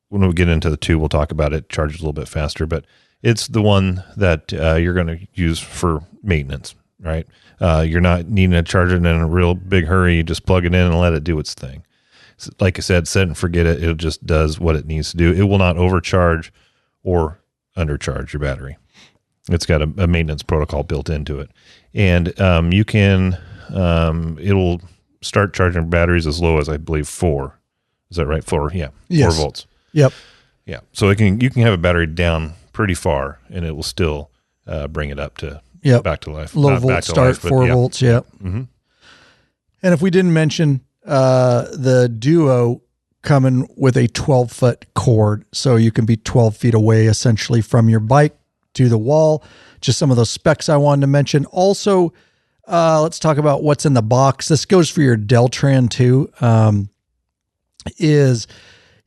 we get into the 2, we'll talk about it. It charges a little bit faster, but it's the one that you're going to use for maintenance, right? You're not needing to charge it in a real big hurry. You just plug it in and let it do its thing. Like I said, set and forget it. It just does what it needs to do. It will not overcharge or undercharge your battery. It's got a maintenance protocol built into it. And it'll start charging batteries as low as, I believe, 4. Is that right? 4, yeah. Yes. 4 volts. Yep. Yeah. So you can have a battery down pretty far, and it will still bring it up to back to life. Low volt start, 4 volts. Yep. Mm-hmm. And if we didn't mention the Duo coming with a 12-foot cord, so you can be 12 feet away essentially from your bike to the wall. Just some of those specs I wanted to mention. Also, let's talk about what's in the box. This goes for your Deltran too. Is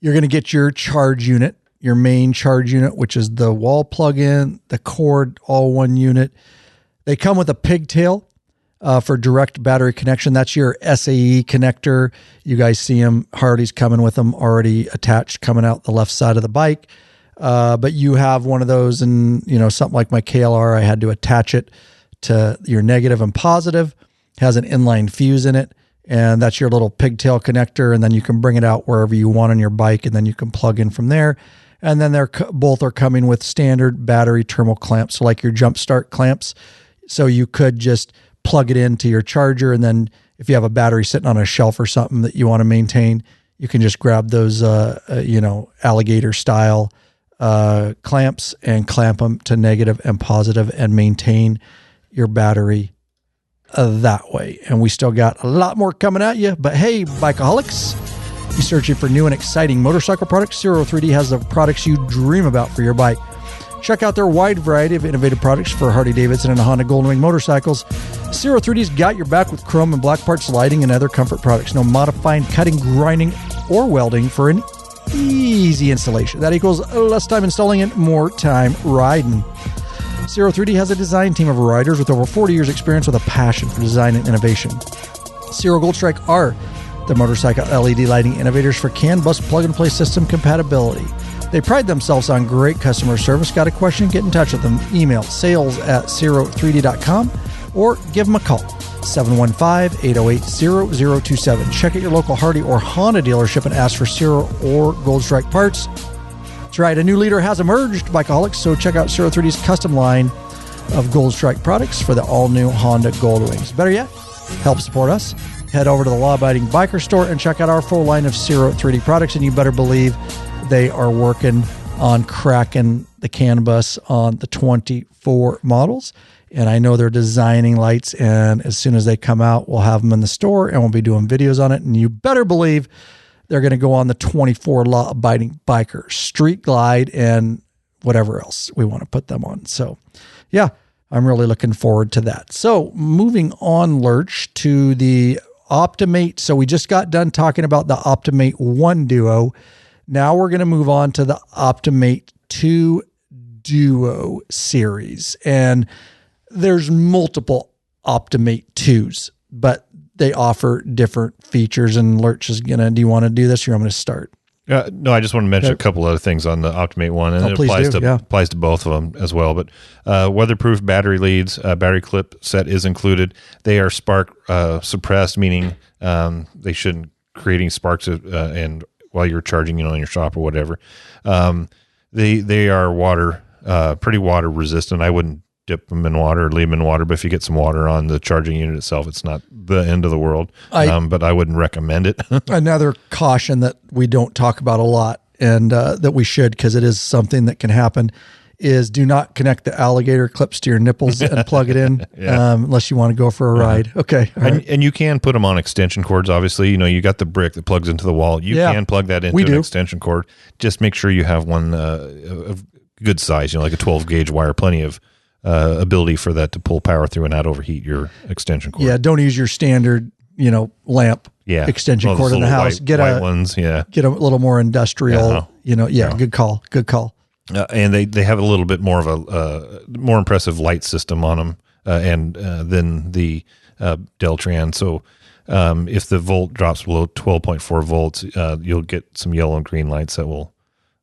you're going to get your charge unit, your main charge unit, which is the wall plug-in, the cord, all one unit. They come with a pigtail for direct battery connection. That's your SAE connector. You guys see them. Hardy's coming with them already attached, coming out the left side of the bike. But you have one of those, and something like my KLR, I had to attach it to your negative and positive. It has an inline fuse in it, and that's your little pigtail connector. And then you can bring it out wherever you want on your bike, and then you can plug in from there. And then both are coming with standard battery terminal clamps, so like your jump start clamps. So you could just plug it into your charger, and then if you have a battery sitting on a shelf or something that you want to maintain, you can just grab those, alligator style clamps and clamp them to negative and positive and maintain your battery that way. And we still got a lot more coming at you, but hey, bikeaholics, you searching for new and exciting motorcycle products? 03D has the products you dream about for your bike. Check out their wide variety of innovative products for Harley-Davidson and Honda Goldwing motorcycles. 03D's got your back with chrome and black parts, lighting, and other comfort products. No modifying, cutting, grinding, or welding for an easy installation. That equals less time installing and more time riding. 03D has a design team of riders with over 40 years experience with a passion for design and innovation. Zero Gold Strike are the motorcycle LED lighting innovators for CAN bus plug-and-play system compatibility. They pride themselves on great customer service. Got a question? Get in touch with them. Email sales@03d.com or give them a call, 715-808-0027. Check out your local Hardy or Honda dealership and ask for Zero or Gold Strike parts. That's right, a new leader has emerged, bikeaholics, so check out 03D's custom line of Gold Strike products for the all-new Honda Goldwings. Better yet, help support us. Head over to the law-abiding biker store and check out our full line of 03D products, and you better believe they are working on cracking the CAN bus on the 24 models. And I know they're designing lights, and as soon as they come out, we'll have them in the store and we'll be doing videos on it. And you better believe they're going to go on the 24 law-abiding biker, Street Glide, and whatever else we want to put them on. So, yeah, I'm really looking forward to that. So, moving on, Lurch, to the Optimate. So, we just got done talking about the Optimate 1 Duo. Now we're going to move on to the Optimate 2 Duo series. And there's multiple Optimate 2s, but they offer different features. And Lurch is do you want to do this, or I'm going to start? No, I just want to mention a couple other things on the Optimate 1, and it applies to both of them as well. But weatherproof battery leads, battery clip set is included. They are spark suppressed, meaning they shouldn't creating sparks and while you're charging, in your shop or whatever. They are pretty water resistant. I wouldn't dip them in water or leave them in water. But if you get some water on the charging unit itself, it's not the end of the world. But I wouldn't recommend it. Another caution that we don't talk about a lot, and that we should, because it is something that can happen, is do not connect the alligator clips to your nipples and plug it in unless you want to go for a ride. Okay. And you can put them on extension cords. Obviously, you got the brick that plugs into the wall. You can plug that into an extension cord. Just make sure you have one of good size, like a 12 gauge wire, plenty of ability for that to pull power through and not overheat your extension cord. Yeah. Don't use your standard, lamp extension cord in the house. Get a little more industrial, good call. Good call. And they have a little bit more of a more impressive light system on them than the Deltran. So if the volt drops below 12.4 volts, you'll get some yellow and green lights that will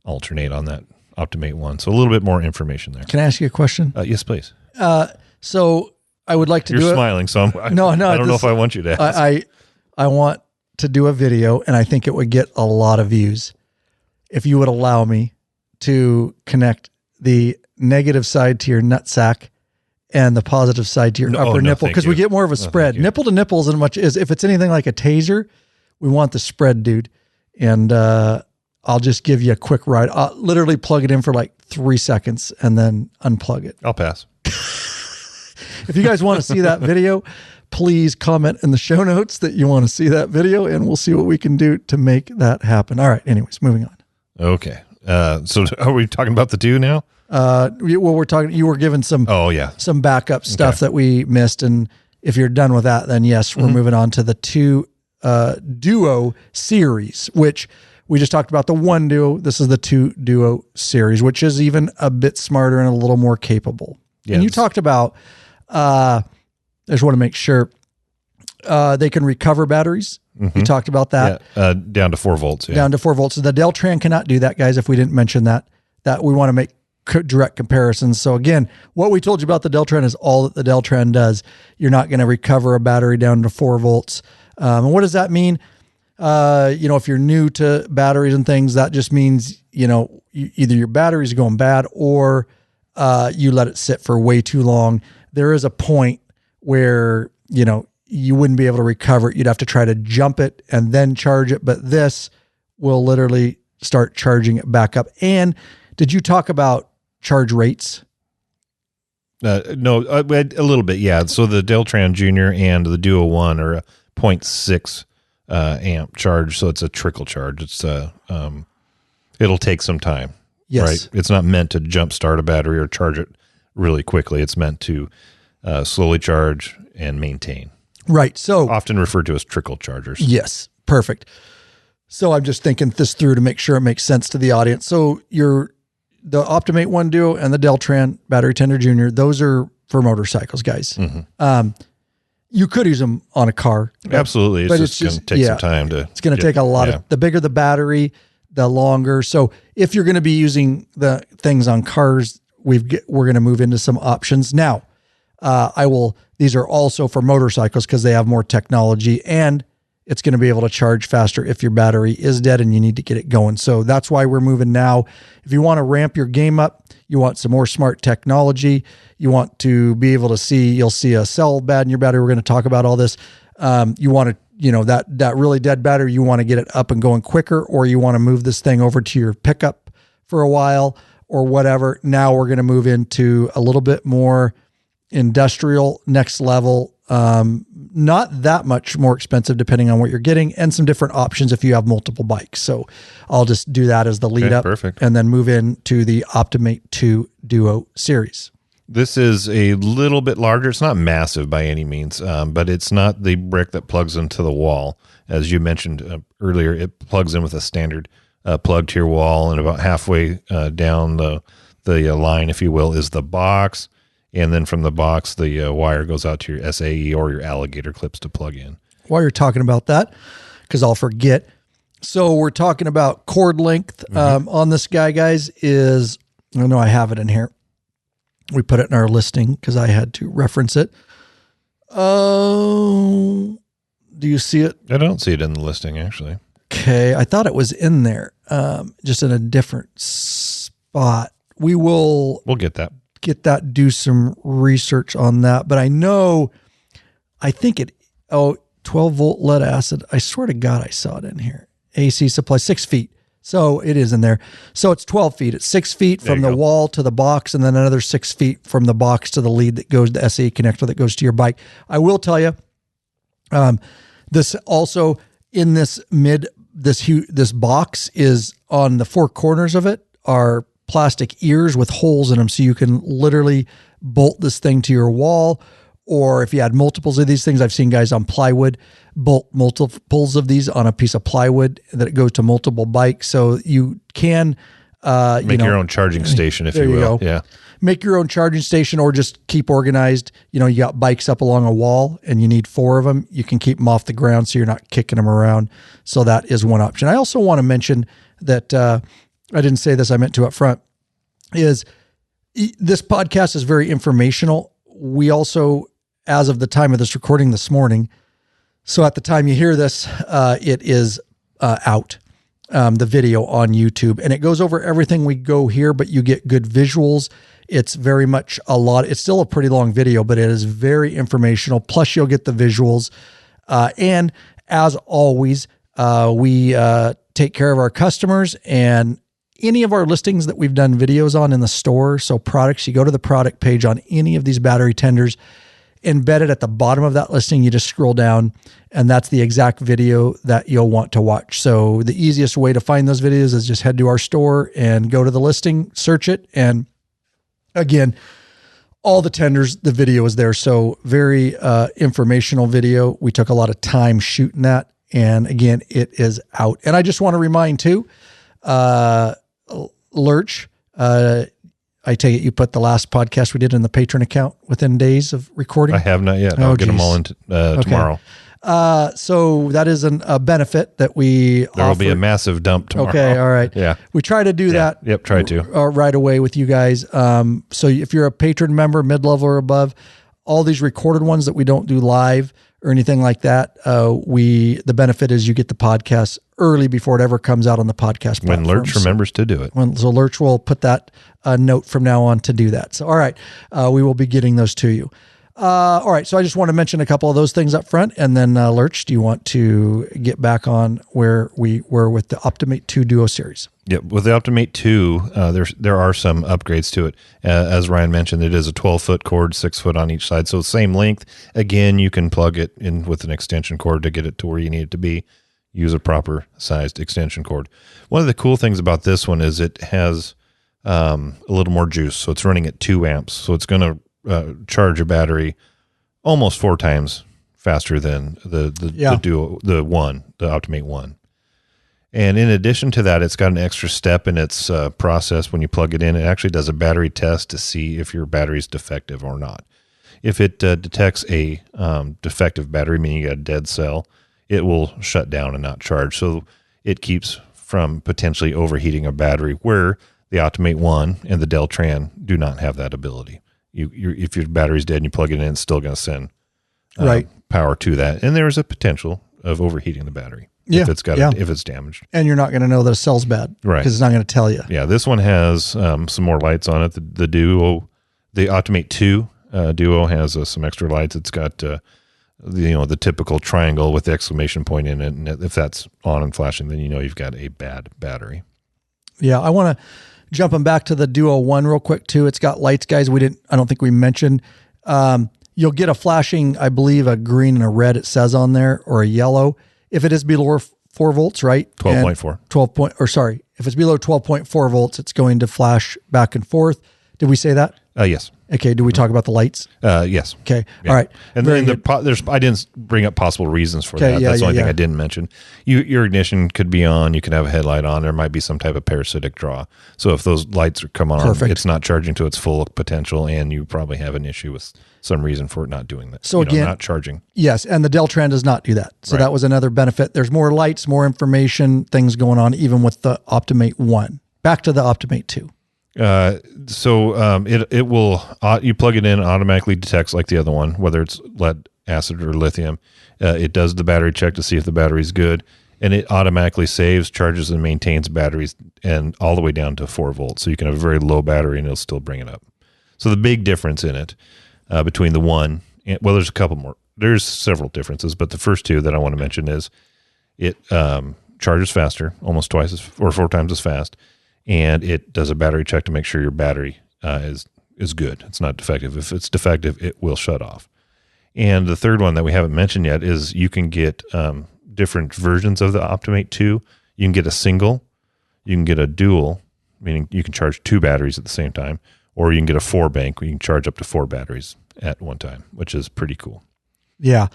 alternate on that Optimate one. So a little bit more information there. Can I ask you a question? Yes, please. So I would like to You're smiling, so I don't know if I want you to ask. I want to do a video, and I think it would get a lot of views if you would allow me to connect the negative side to your nutsack and the positive side to your upper nipple, because we get more of a spread. Nipple to nipple isn't much. If it's anything like a taser, we want the spread, dude. And I'll just give you a quick ride. I'll literally plug it in for like 3 seconds and then unplug it. I'll pass. If you guys want to see that video, please comment in the show notes that you want to see that video, and we'll see what we can do to make that happen. All right. Anyways, moving on. Okay. So are we talking about the two now? We're talking, you were given some backup stuff that we missed. And if you're done with that, then yes, we're moving on to the two, duo series, which we just talked about the one duo. This is the two duo series, which is even a bit smarter and a little more capable. Yes. And you talked about, I just want to make sure, they can recover batteries. You talked about that. Down to 4 volts. Yeah. Down to 4 volts. So the Deltran cannot do that, guys. If we didn't mention that we want to make direct comparisons. So again, what we told you about the Deltran is all that the Deltran does. You're not going to recover a battery down to 4 volts. And what does that mean? If you're new to batteries and things, that just means, either your battery's going bad or you let it sit for way too long. There is a point where, you wouldn't be able to recover it. You'd have to try to jump it and then charge it. But this will literally start charging it back up. And did you talk about charge rates? No, a little bit. Yeah. So the Deltran Junior and the Duo One are a 0.6 amp charge. So it's a trickle charge. It's it'll take some time. Yes. Right. It's not meant to jumpstart a battery or charge it really quickly. It's meant to slowly charge and maintain. Right. So often referred to as trickle chargers. Yes. Perfect. So I'm just thinking this through to make sure it makes sense to the audience. So the Optimate One Duo and the Deltran Battery Tender Junior, those are for motorcycles, guys. You could use them on a car. Absolutely. It's just going to take some time to. It's going to take a lot of, the bigger the battery, the longer. So if you're going to be using the things on cars, we're going to move into some options. Now, these are also for motorcycles because they have more technology, and it's going to be able to charge faster if your battery is dead and you need to get it going. So that's why we're moving now. If you want to ramp your game up, you want some more smart technology, you want to be able to you'll see a cell bad in your battery. We're going to talk about all this. You want to, that really dead battery, you want to get it up and going quicker, or you want to move this thing over to your pickup for a while or whatever. Now we're going to move into a little bit more industrial, next level, not that much more expensive depending on what you're getting, and some different options if you have multiple bikes. So I'll just do that as the lead up. Perfect. And then move into the Optimate 2 Duo series. This is a little bit larger. It's not massive by any means, but it's not the brick that plugs into the wall. As you mentioned earlier, it plugs in with a standard plug to your wall, and about halfway down the line, if you will, is the box. And then from the box, the wire goes out to your SAE or your alligator clips to plug in. While you're talking about that, because I'll forget. So we're talking about cord length on this guy, guys, is, I know I have it in here. We put it in our listing because I had to reference it. Oh, do you see it? I don't see it in the listing, actually. Okay. I thought it was in there, just in a different spot. We'll get that. get that, do some research on that. But I think 12 volt lead acid. I swear to God, I saw it in here. AC supply, 6 feet. So it is in there. So it's 12 feet. It's 6 feet from the wall to the box, and then another 6 feet from the box to the lead that goes, the SAE connector that goes to your bike. I will tell you, this also in this box is on the four corners of it are plastic ears with holes in them. So you can literally bolt this thing to your wall, or if you had multiples of these things, I've seen guys on plywood bolt multiples of these on a piece of plywood that it goes to multiple bikes. So you can make your own charging station, if you will. Yeah. Make your own charging station, or just keep organized. You got bikes up along a wall and you need 4 of them. You can keep them off the ground so you're not kicking them around. So that is one option. I also want to mention that I didn't say this, I meant to up front, is this podcast is very informational. We also, as of the time of this recording this morning, so at the time you hear this, it is out, the video on YouTube, and it goes over everything we go here, but you get good visuals. It's very much it's still a pretty long video, but it is very informational. Plus you'll get the visuals. And as always, we take care of our customers and any of our listings that we've done videos on in the store. So products, you go to the product page on any of these battery tenders, embedded at the bottom of that listing, you just scroll down, and that's the exact video that you'll want to watch. So the easiest way to find those videos is just head to our store and go to the listing, search it. And again, all the tenders, the video is there. So very informational video. We took a lot of time shooting that. And again, it is out. And I just want to remind too, Lurch, I take it you put the last podcast we did in the Patron account within days of recording? I have not yet. I'll get them all in tomorrow. So that is a benefit that we There will be a massive dump tomorrow. Okay, all right. Yeah. We try to do that. Yep, try to. Right away with you guys. So if you're a patron member, mid-level or above, all these recorded ones that we don't do live or anything like that, the benefit is you get the podcast early before it ever comes out on the podcast platforms. When Lurch remembers to do it. So Lurch will put that note from now on to do that. So, all right, we will be getting those to you. All right, so I just want to mention a couple of those things up front, and then Lurch, do you want to get back on where we were with the Optimate 2 Duo series? Yep, with the Optimate 2, there are some upgrades to it. As Ryan mentioned, it is a 12-foot cord, 6-foot on each side, so same length. Again, you can plug it in with an extension cord to get it to where you need it to be. Use a proper sized extension cord. One of the cool things about this one is it has a little more juice, so it's running at 2 amps, so it's going to charge a battery almost 4 times faster than the Duo, the Optimate 1. And in addition to that, it's got an extra step in its process. When you plug it in, it actually does a battery test to see if your battery is defective or not. If it detects a defective battery, meaning you got a dead cell, it will shut down and not charge. So it keeps from potentially overheating a battery, where the Optimate 1 and the Deltran do not have that ability. If your battery's dead and you plug it in, it's still going to send power to that. And there is a potential of overheating the battery if it's damaged. And you're not going to know that a cell's bad, right? Because it's not going to tell you. Yeah, this one has some more lights on it. The Duo, the Optimate 2 Duo has some extra lights. It's got the typical triangle with the exclamation point in it, and if that's on and flashing, then you've got a bad battery. Yeah, I want to jumping back to the Duo 1 real quick too. It's got lights, guys. I don't think we mentioned. You'll get a flashing, I believe, a green and a red, it says on there, or a yellow. If it is below 4 volts, right? 12.4. If it's below 12.4 volts, it's going to flash back and forth. Did we say that? Yes. Okay. Do we talk about the lights? Yes. Okay. Yeah. All right. And then I didn't bring up possible reasons for that. That's the only thing I didn't mention. Your ignition could be on. You can have a headlight on. There might be some type of parasitic draw. So if those lights come on, it's not charging to its full potential, and you probably have an issue with some reason for it not doing that. So again, not charging. Yes, and the Deltran does not do that. So that was another benefit. There's more lights, more information, things going on, even with the Optimate 1. Back to the Optimate 2. It will, you plug it in, it automatically detects like the other one, whether it's lead acid or lithium. It does the battery check to see if the battery's good, and it automatically saves, charges, and maintains batteries and all the way down to 4 volts. So you can have a very low battery and it'll still bring it up. So the big difference in it between the one, well, there's a couple more. There's several differences, but the first two that I want to mention is it charges faster, almost twice as or 4 times as fast, and it does a battery check to make sure your battery is good. It's not defective. If it's defective, it will shut off. And the third one that we haven't mentioned yet is you can get different versions of the Optimate 2. You can get a single, you can get a dual, meaning you can charge 2 batteries at the same time, or you can get a 4 bank where you can charge up to 4 batteries at one time, which is pretty cool. Yeah.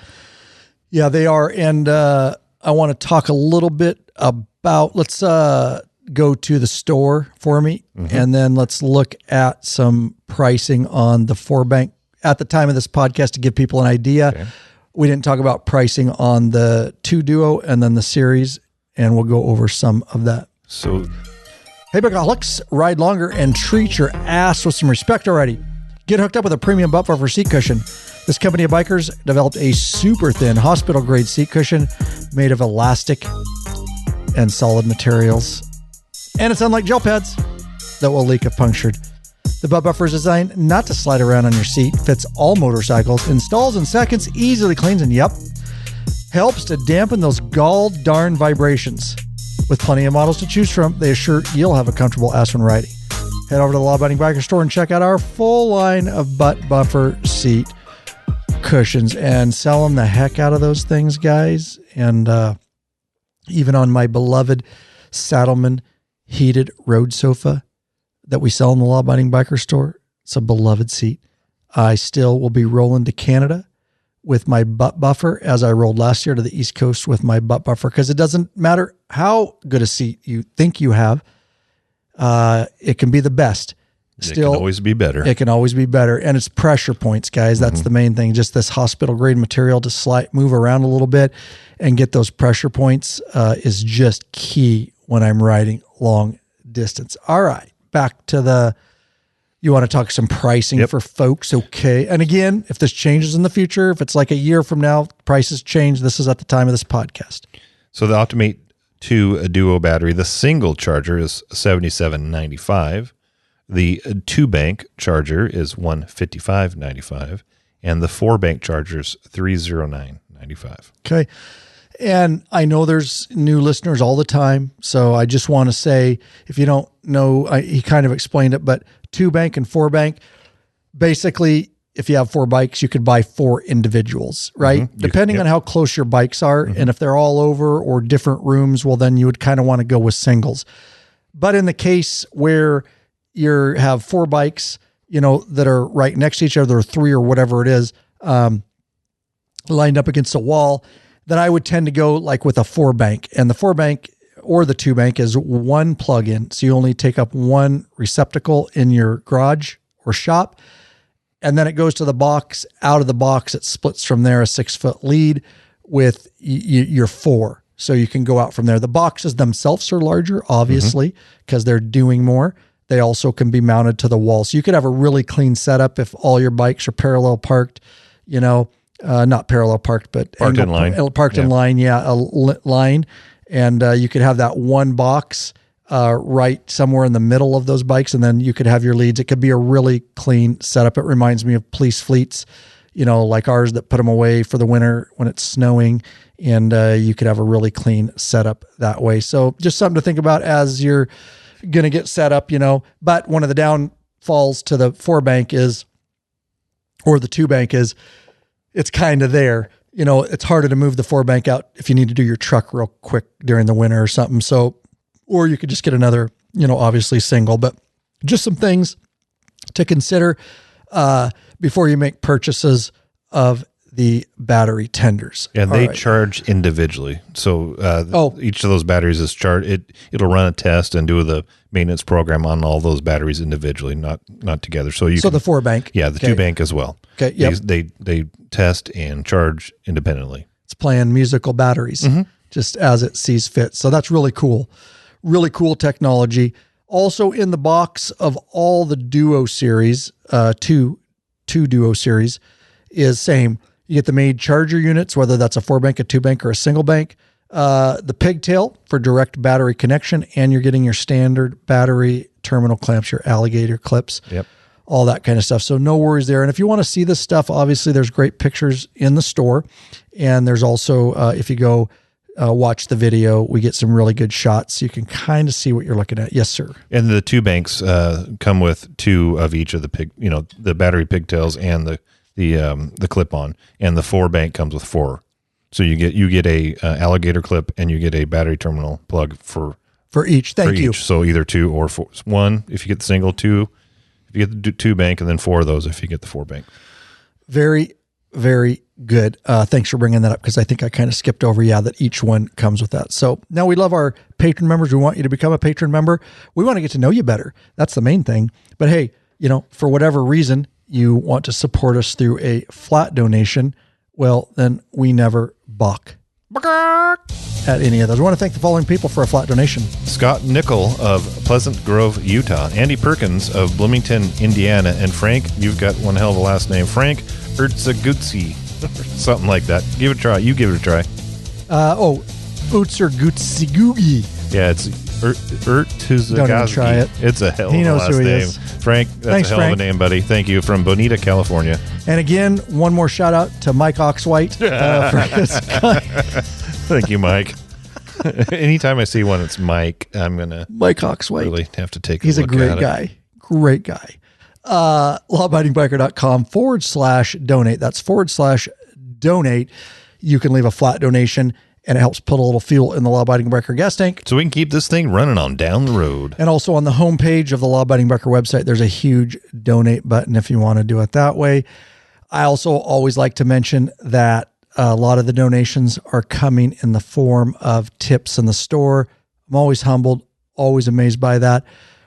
Yeah, they are. And I want to talk a little bit about, let's go to the store for me, and then let's look at some pricing on the 4 bank at the time of this podcast to give people an idea. Okay. We didn't talk about pricing on the 2 Duo and then the series, and we'll go over some of that. So, hey, Bikeaholics, ride longer and treat your ass with some respect already. Get hooked up with a premium butt buffer seat cushion. This company of bikers developed a super thin hospital-grade seat cushion made of elastic and solid materials. And it's unlike gel pads that will leak if punctured. The butt buffer is designed not to slide around on your seat, fits all motorcycles, installs in seconds, easily cleans, and helps to dampen those gall darn vibrations. With plenty of models to choose from, they assure you'll have a comfortable ass when riding. Head over to the Law Abiding Biker store and check out our full line of butt buffer seat cushions and sell them the heck out of those things, guys. And even on my beloved Saddleman heated road sofa that we sell in the Law Abiding Biker store, it's a beloved seat. I still will be rolling to Canada with my butt buffer as I rolled last year to the East Coast with my butt buffer, because it doesn't matter how good a seat you think you have. It can be the best. Still, it can always be better. It can always be better. And it's pressure points, guys. That's the main thing. Just this hospital grade material to move around a little bit and get those pressure points is just key when I'm riding long distance. All right. Back to you want to talk some pricing for folks. Okay. And again, if this changes in the future, if it's like a year from now, prices change. This is at the time of this podcast. So the Optimate 2 Duo battery, the single charger is $77.95. The 2 bank charger is $155.95, and the 4 bank charger is $309.95. Okay. And I know there's new listeners all the time, so I just want to say, if you don't know, he kind of explained it, but 2 bank and 4 bank, basically, if you have 4 bikes, you could buy 4 individuals, right? Depending on how close your bikes are, and if they're all over or different rooms, well, then you would kind of want to go with singles. But in the case where you have 4 bikes, that are right next to each other, or 3 or whatever it is, lined up against a wall, then I would tend to go like with a 4 bank. And the 4 bank or the 2 bank is 1 plug-in. So you only take up 1 receptacle in your garage or shop. And then it goes to the box. Out of the box, it splits from there, a 6-foot lead with your 4. So you can go out from there. The boxes themselves are larger, obviously, because they're doing more. They also can be mounted to the wall. So you could have a really clean setup if all your bikes are parallel parked, not parallel parked, but parked in line. Parked in line, a line. And you could have that 1 box right somewhere in the middle of those bikes, and then you could have your leads. It could be a really clean setup. It reminds me of police fleets, like ours that put them away for the winter when it's snowing, and you could have a really clean setup that way. So just something to think about as you're going to get set up, But one of the downfalls to the 4 bank or the 2 bank is, it's kind of there. It's harder to move the 4 bank out if you need to do your truck real quick during the winter or something. So, or you could just get another, obviously single, but just some things to consider before you make purchases of the battery tenders. And they charge individually. So each of those batteries is charged. It'll run a test and do the maintenance program on all those batteries individually, not together. So the 4 bank. Yeah, the 2 bank as well. Okay. Yep. They test and charge independently. It's playing musical batteries just as it sees fit. So that's really cool. Really cool technology. Also in the box of all the Duo series, two Duo series is same. You get the made charger units, whether that's a 4 bank, a 2 bank, or a single bank. The pigtail for direct battery connection, and you're getting your standard battery terminal clamps, your alligator clips. Yep. all that kind of stuff. So no worries there. And if you want to see this stuff, obviously there's great pictures in the store. And there's also, if you go watch the video, we get some really good shots. So you can kind of see what you're looking at. Yes, sir. And the 2 banks come with 2 of each of the the battery pigtails and the clip-on, and the 4 bank comes with 4. So you get a alligator clip, and you get a battery terminal plug for each. Thank you. So either 2 or 4. 1 if you get the single, 2 if you get the 2 bank, and then 4 of those if you get the 4 bank. Very, very good. Thanks for bringing that up, because I think I kind of skipped over, that each one comes with that. So now we love our patron members. We want you to become a patron member. We want to get to know you better. That's the main thing. But hey, for whatever reason you want to support us through a flat donation, well, then we never balk at any of those. We want to thank the following people for a flat donation. Scott Nickel of Pleasant Grove, Utah, Andy Perkins of Bloomington, Indiana, and Frank, you've got one hell of a last name, Frank Ertzagutsi, something like that. Give it a try. You give it a try. Ertzagutsi. Yeah, it's Ertzagutsi. Don't even try it. It's a hell of a last name. Is. Frank, that's Thanks, a hell Frank. of a name, buddy. Thank you. From Bonita, California. And again, one more shout out to Mike Oxwhite for his Thank you, Mike. Anytime I see one, it's Mike. I'm going to Mike Oxwhite. really have to take a He's look a great at guy. Great guy. lawabidingbiker.com/donate. That's /donate. You can leave a flat donation, and it helps put a little fuel in the Law Abiding Biker gas tank. So we can keep this thing running on down the road. And also on the homepage of the Law Abiding Biker website, there's a huge donate button if you want to do it that way. I also always like to mention that a lot of the donations are coming in the form of tips in the store. I'm always humbled, always amazed by that.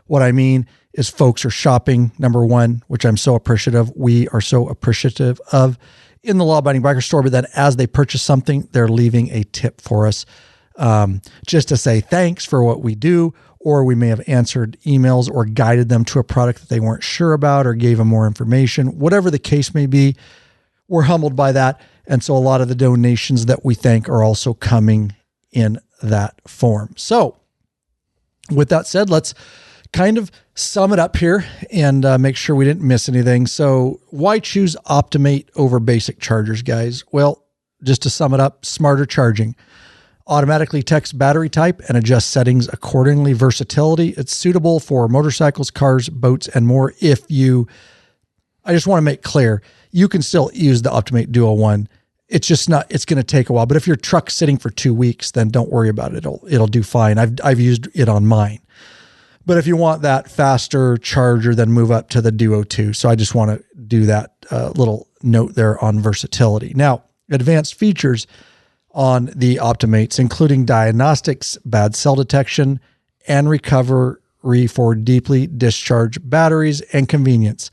What I mean is folks are shopping, number one, which I'm so appreciative. We are so appreciative of in the Law Abiding Biker store, but then as they purchase something, they're leaving a tip for us, just to say thanks for what we do, or we may have answered emails or guided them to a product that they weren't sure about or gave them more information. Whatever the case may be, we're humbled by that. And so a lot of the donations that we thank are also coming in that form. So with that said, let's kind of sum it up here and make sure we didn't miss anything. So why choose Optimate over basic chargers, guys? Well, just to sum it up, smarter charging. Automatically text battery type and adjust settings accordingly. Versatility. It's suitable for motorcycles, cars, boats, and more. I just want to make clear, you can still use the Optimate Duo 1. It's just not, it's going to take a while. But if your truck's sitting for 2 weeks, then don't worry about it. It'll do fine. I've used it on mine. But if you want that faster charger, then move up to the Duo 2. So I just want to do that little note there on versatility. Now, advanced features on the Optimates, including diagnostics, bad cell detection, and recovery for deeply discharged batteries, and convenience.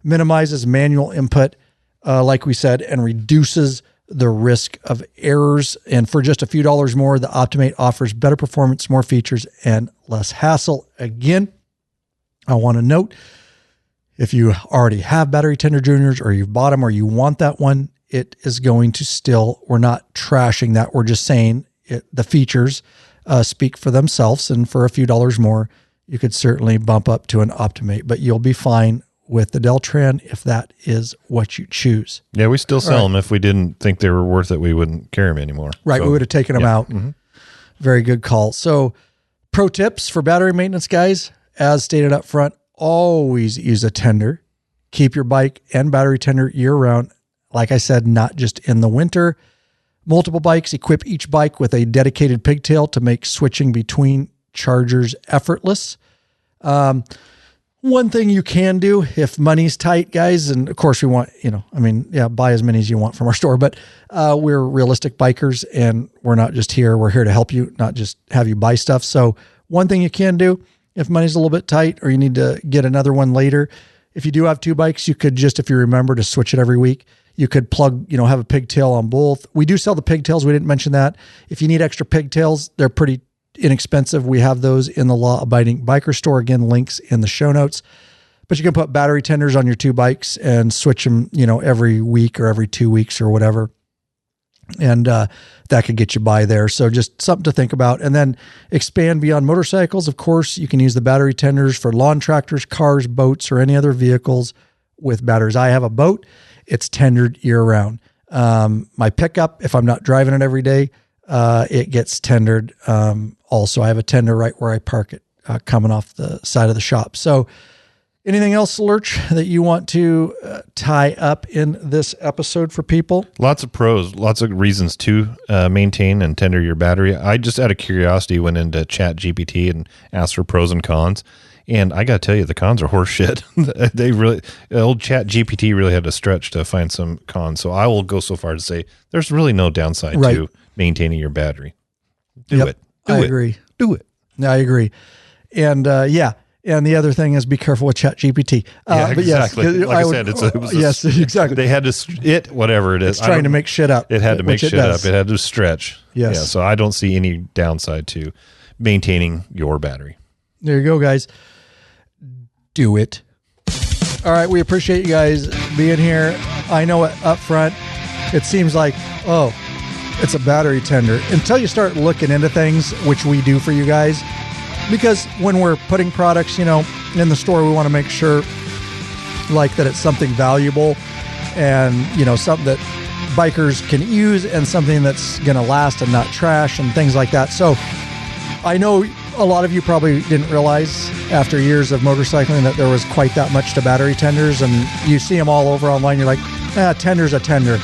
Minimizes manual input, like we said, and reduces the risk of errors. And for just a few dollars more, the Optimate offers better performance, more features, and less hassle. Again, I want to note, if you already have Battery Tender Juniors, or you've bought them, or you want that one, it is going to still, we're not trashing that. We're just saying the features speak for themselves. And for a few dollars more, you could certainly bump up to an Optimate, but you'll be fine with the Deltran if that is what you choose. Yeah, we still sell them. If we didn't think they were worth it, we wouldn't carry them anymore. Right, so we would have taken them out. Mm-hmm. Very good call. So pro tips for battery maintenance, guys, as stated up front, always use a tender. Keep your bike and battery tender year-round. Like I said, not just in the winter. Multiple bikes, equip each bike with a dedicated pigtail to make switching between chargers effortless. One thing you can do if money's tight, guys, and of course we want, buy as many as you want from our store, but we're realistic bikers and we're not just here. We're here to help you, not just have you buy stuff. So one thing you can do if money's a little bit tight or you need to get another one later, if you do have 2 bikes, you could just, if you remember to switch it every week, you could plug, have a pigtail on both. We do sell the pigtails. We didn't mention that. If you need extra pigtails, they're pretty inexpensive. We have those in the Law Abiding Biker store. Again, links in the show notes. But you can put battery tenders on your 2 bikes and switch them, every week or every 2 weeks or whatever. And that could get you by there. So just something to think about. And then expand beyond motorcycles. Of course, you can use the battery tenders for lawn tractors, cars, boats, or any other vehicles with batteries. I have a boat. It's tendered year round. My pickup, if I'm not driving it every day, it gets tendered. Also, I have a tender right where I park it, coming off the side of the shop. So anything else, Lurch, that you want to tie up in this episode for people? Lots of pros, lots of reasons to maintain and tender your battery. I just, out of curiosity, went into Chat GPT and asked for pros and cons. And I got to tell you, the cons are horse shit. They really, old Chat GPT really had to stretch to find some cons. So I will go so far to say there's really no downside to maintaining your battery. Do it. I agree. Do it. I agree. And and the other thing is be careful with Chat GPT. But exactly. Yes, like I said, yes, exactly. They had to, whatever it is. It's trying to make shit up. It had to make shit up. It had to stretch. Yes. Yeah, so I don't see any downside to maintaining your battery. There you go, guys. Do it. All right. We appreciate you guys being here. I know up front, it seems like, oh, it's a battery tender until you start looking into things, which we do for you guys. Because when we're putting products, in the store, we want to make sure like that it's something valuable and, something that bikers can use and something that's going to last and not trash and things like that. So I know a lot of you probably didn't realize after years of motorcycling that there was quite that much to battery tenders, and you see them all over online. You're like, tender's a tender.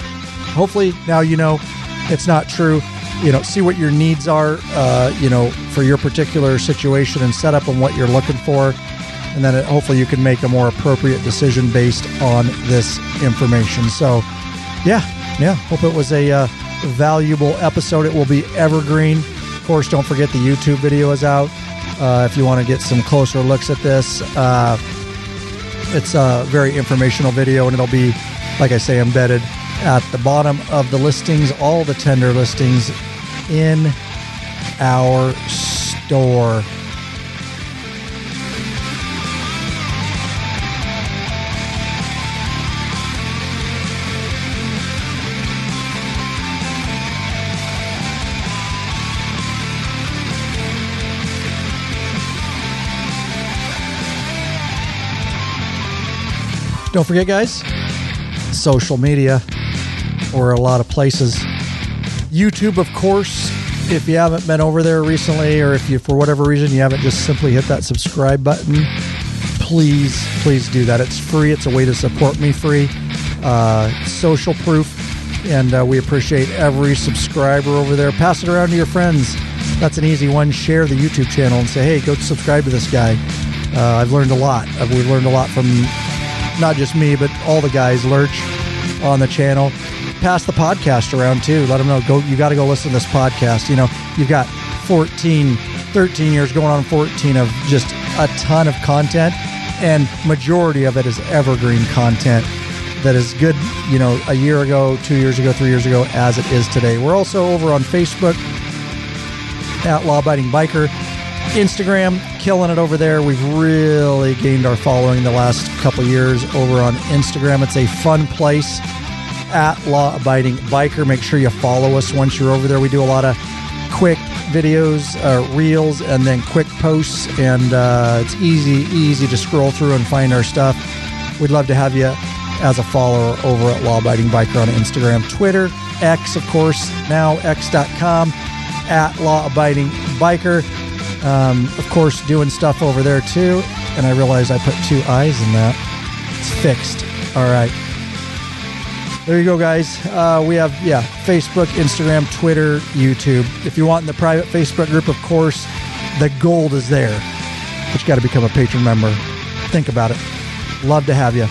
Hopefully now it's not true. See what your needs are, for your particular situation and setup and what you're looking for. And then hopefully you can make a more appropriate decision based on this information. So yeah. Hope it was a valuable episode. It will be evergreen. Of course, don't forget the YouTube video is out. If you want to get some closer looks at this, it's a very informational video, and it'll be, like I say, embedded at the bottom of the listings, all the tender listings in our store. Don't forget, guys, social media. We're a lot of places. YouTube, of course, if you haven't been over there recently, or if you, for whatever reason, you haven't just simply hit that subscribe button, please do that. It's free. It's a way to support me free. Social proof. And we appreciate every subscriber over there. Pass it around to your friends. That's an easy one. Share the YouTube channel and say, hey, go subscribe to this guy. I've learned a lot. We've learned a lot from not just me, but all the guys, Lurch, on the channel. Pass the podcast around too. Let them know, you got to go listen to this podcast. You've got 13 years going on 14 of just a ton of content, and majority of it is evergreen content that is good, a year ago, 2 years ago, 3 years ago, as it is today. We're also over on Facebook at Law Abiding Biker. Instagram, killing it over there. We've really gained our following the last couple years over on Instagram. It's a fun place at Law Abiding Biker. Make sure you follow us once you're over there. We do a lot of quick videos, reels, and then quick posts, and it's easy to scroll through and find our stuff. We'd love to have you as a follower over at Law Abiding Biker on Instagram, Twitter, X, of course, now x.com, at Law Abiding Biker. Of course, doing stuff over there too. And I realize I put 2 I's in that. It's fixed. All right. There you go, guys. We have, Facebook, Instagram, Twitter, YouTube. If you want in the private Facebook group, of course, the gold is there. But you got to become a patron member. Think about it. Love to have you.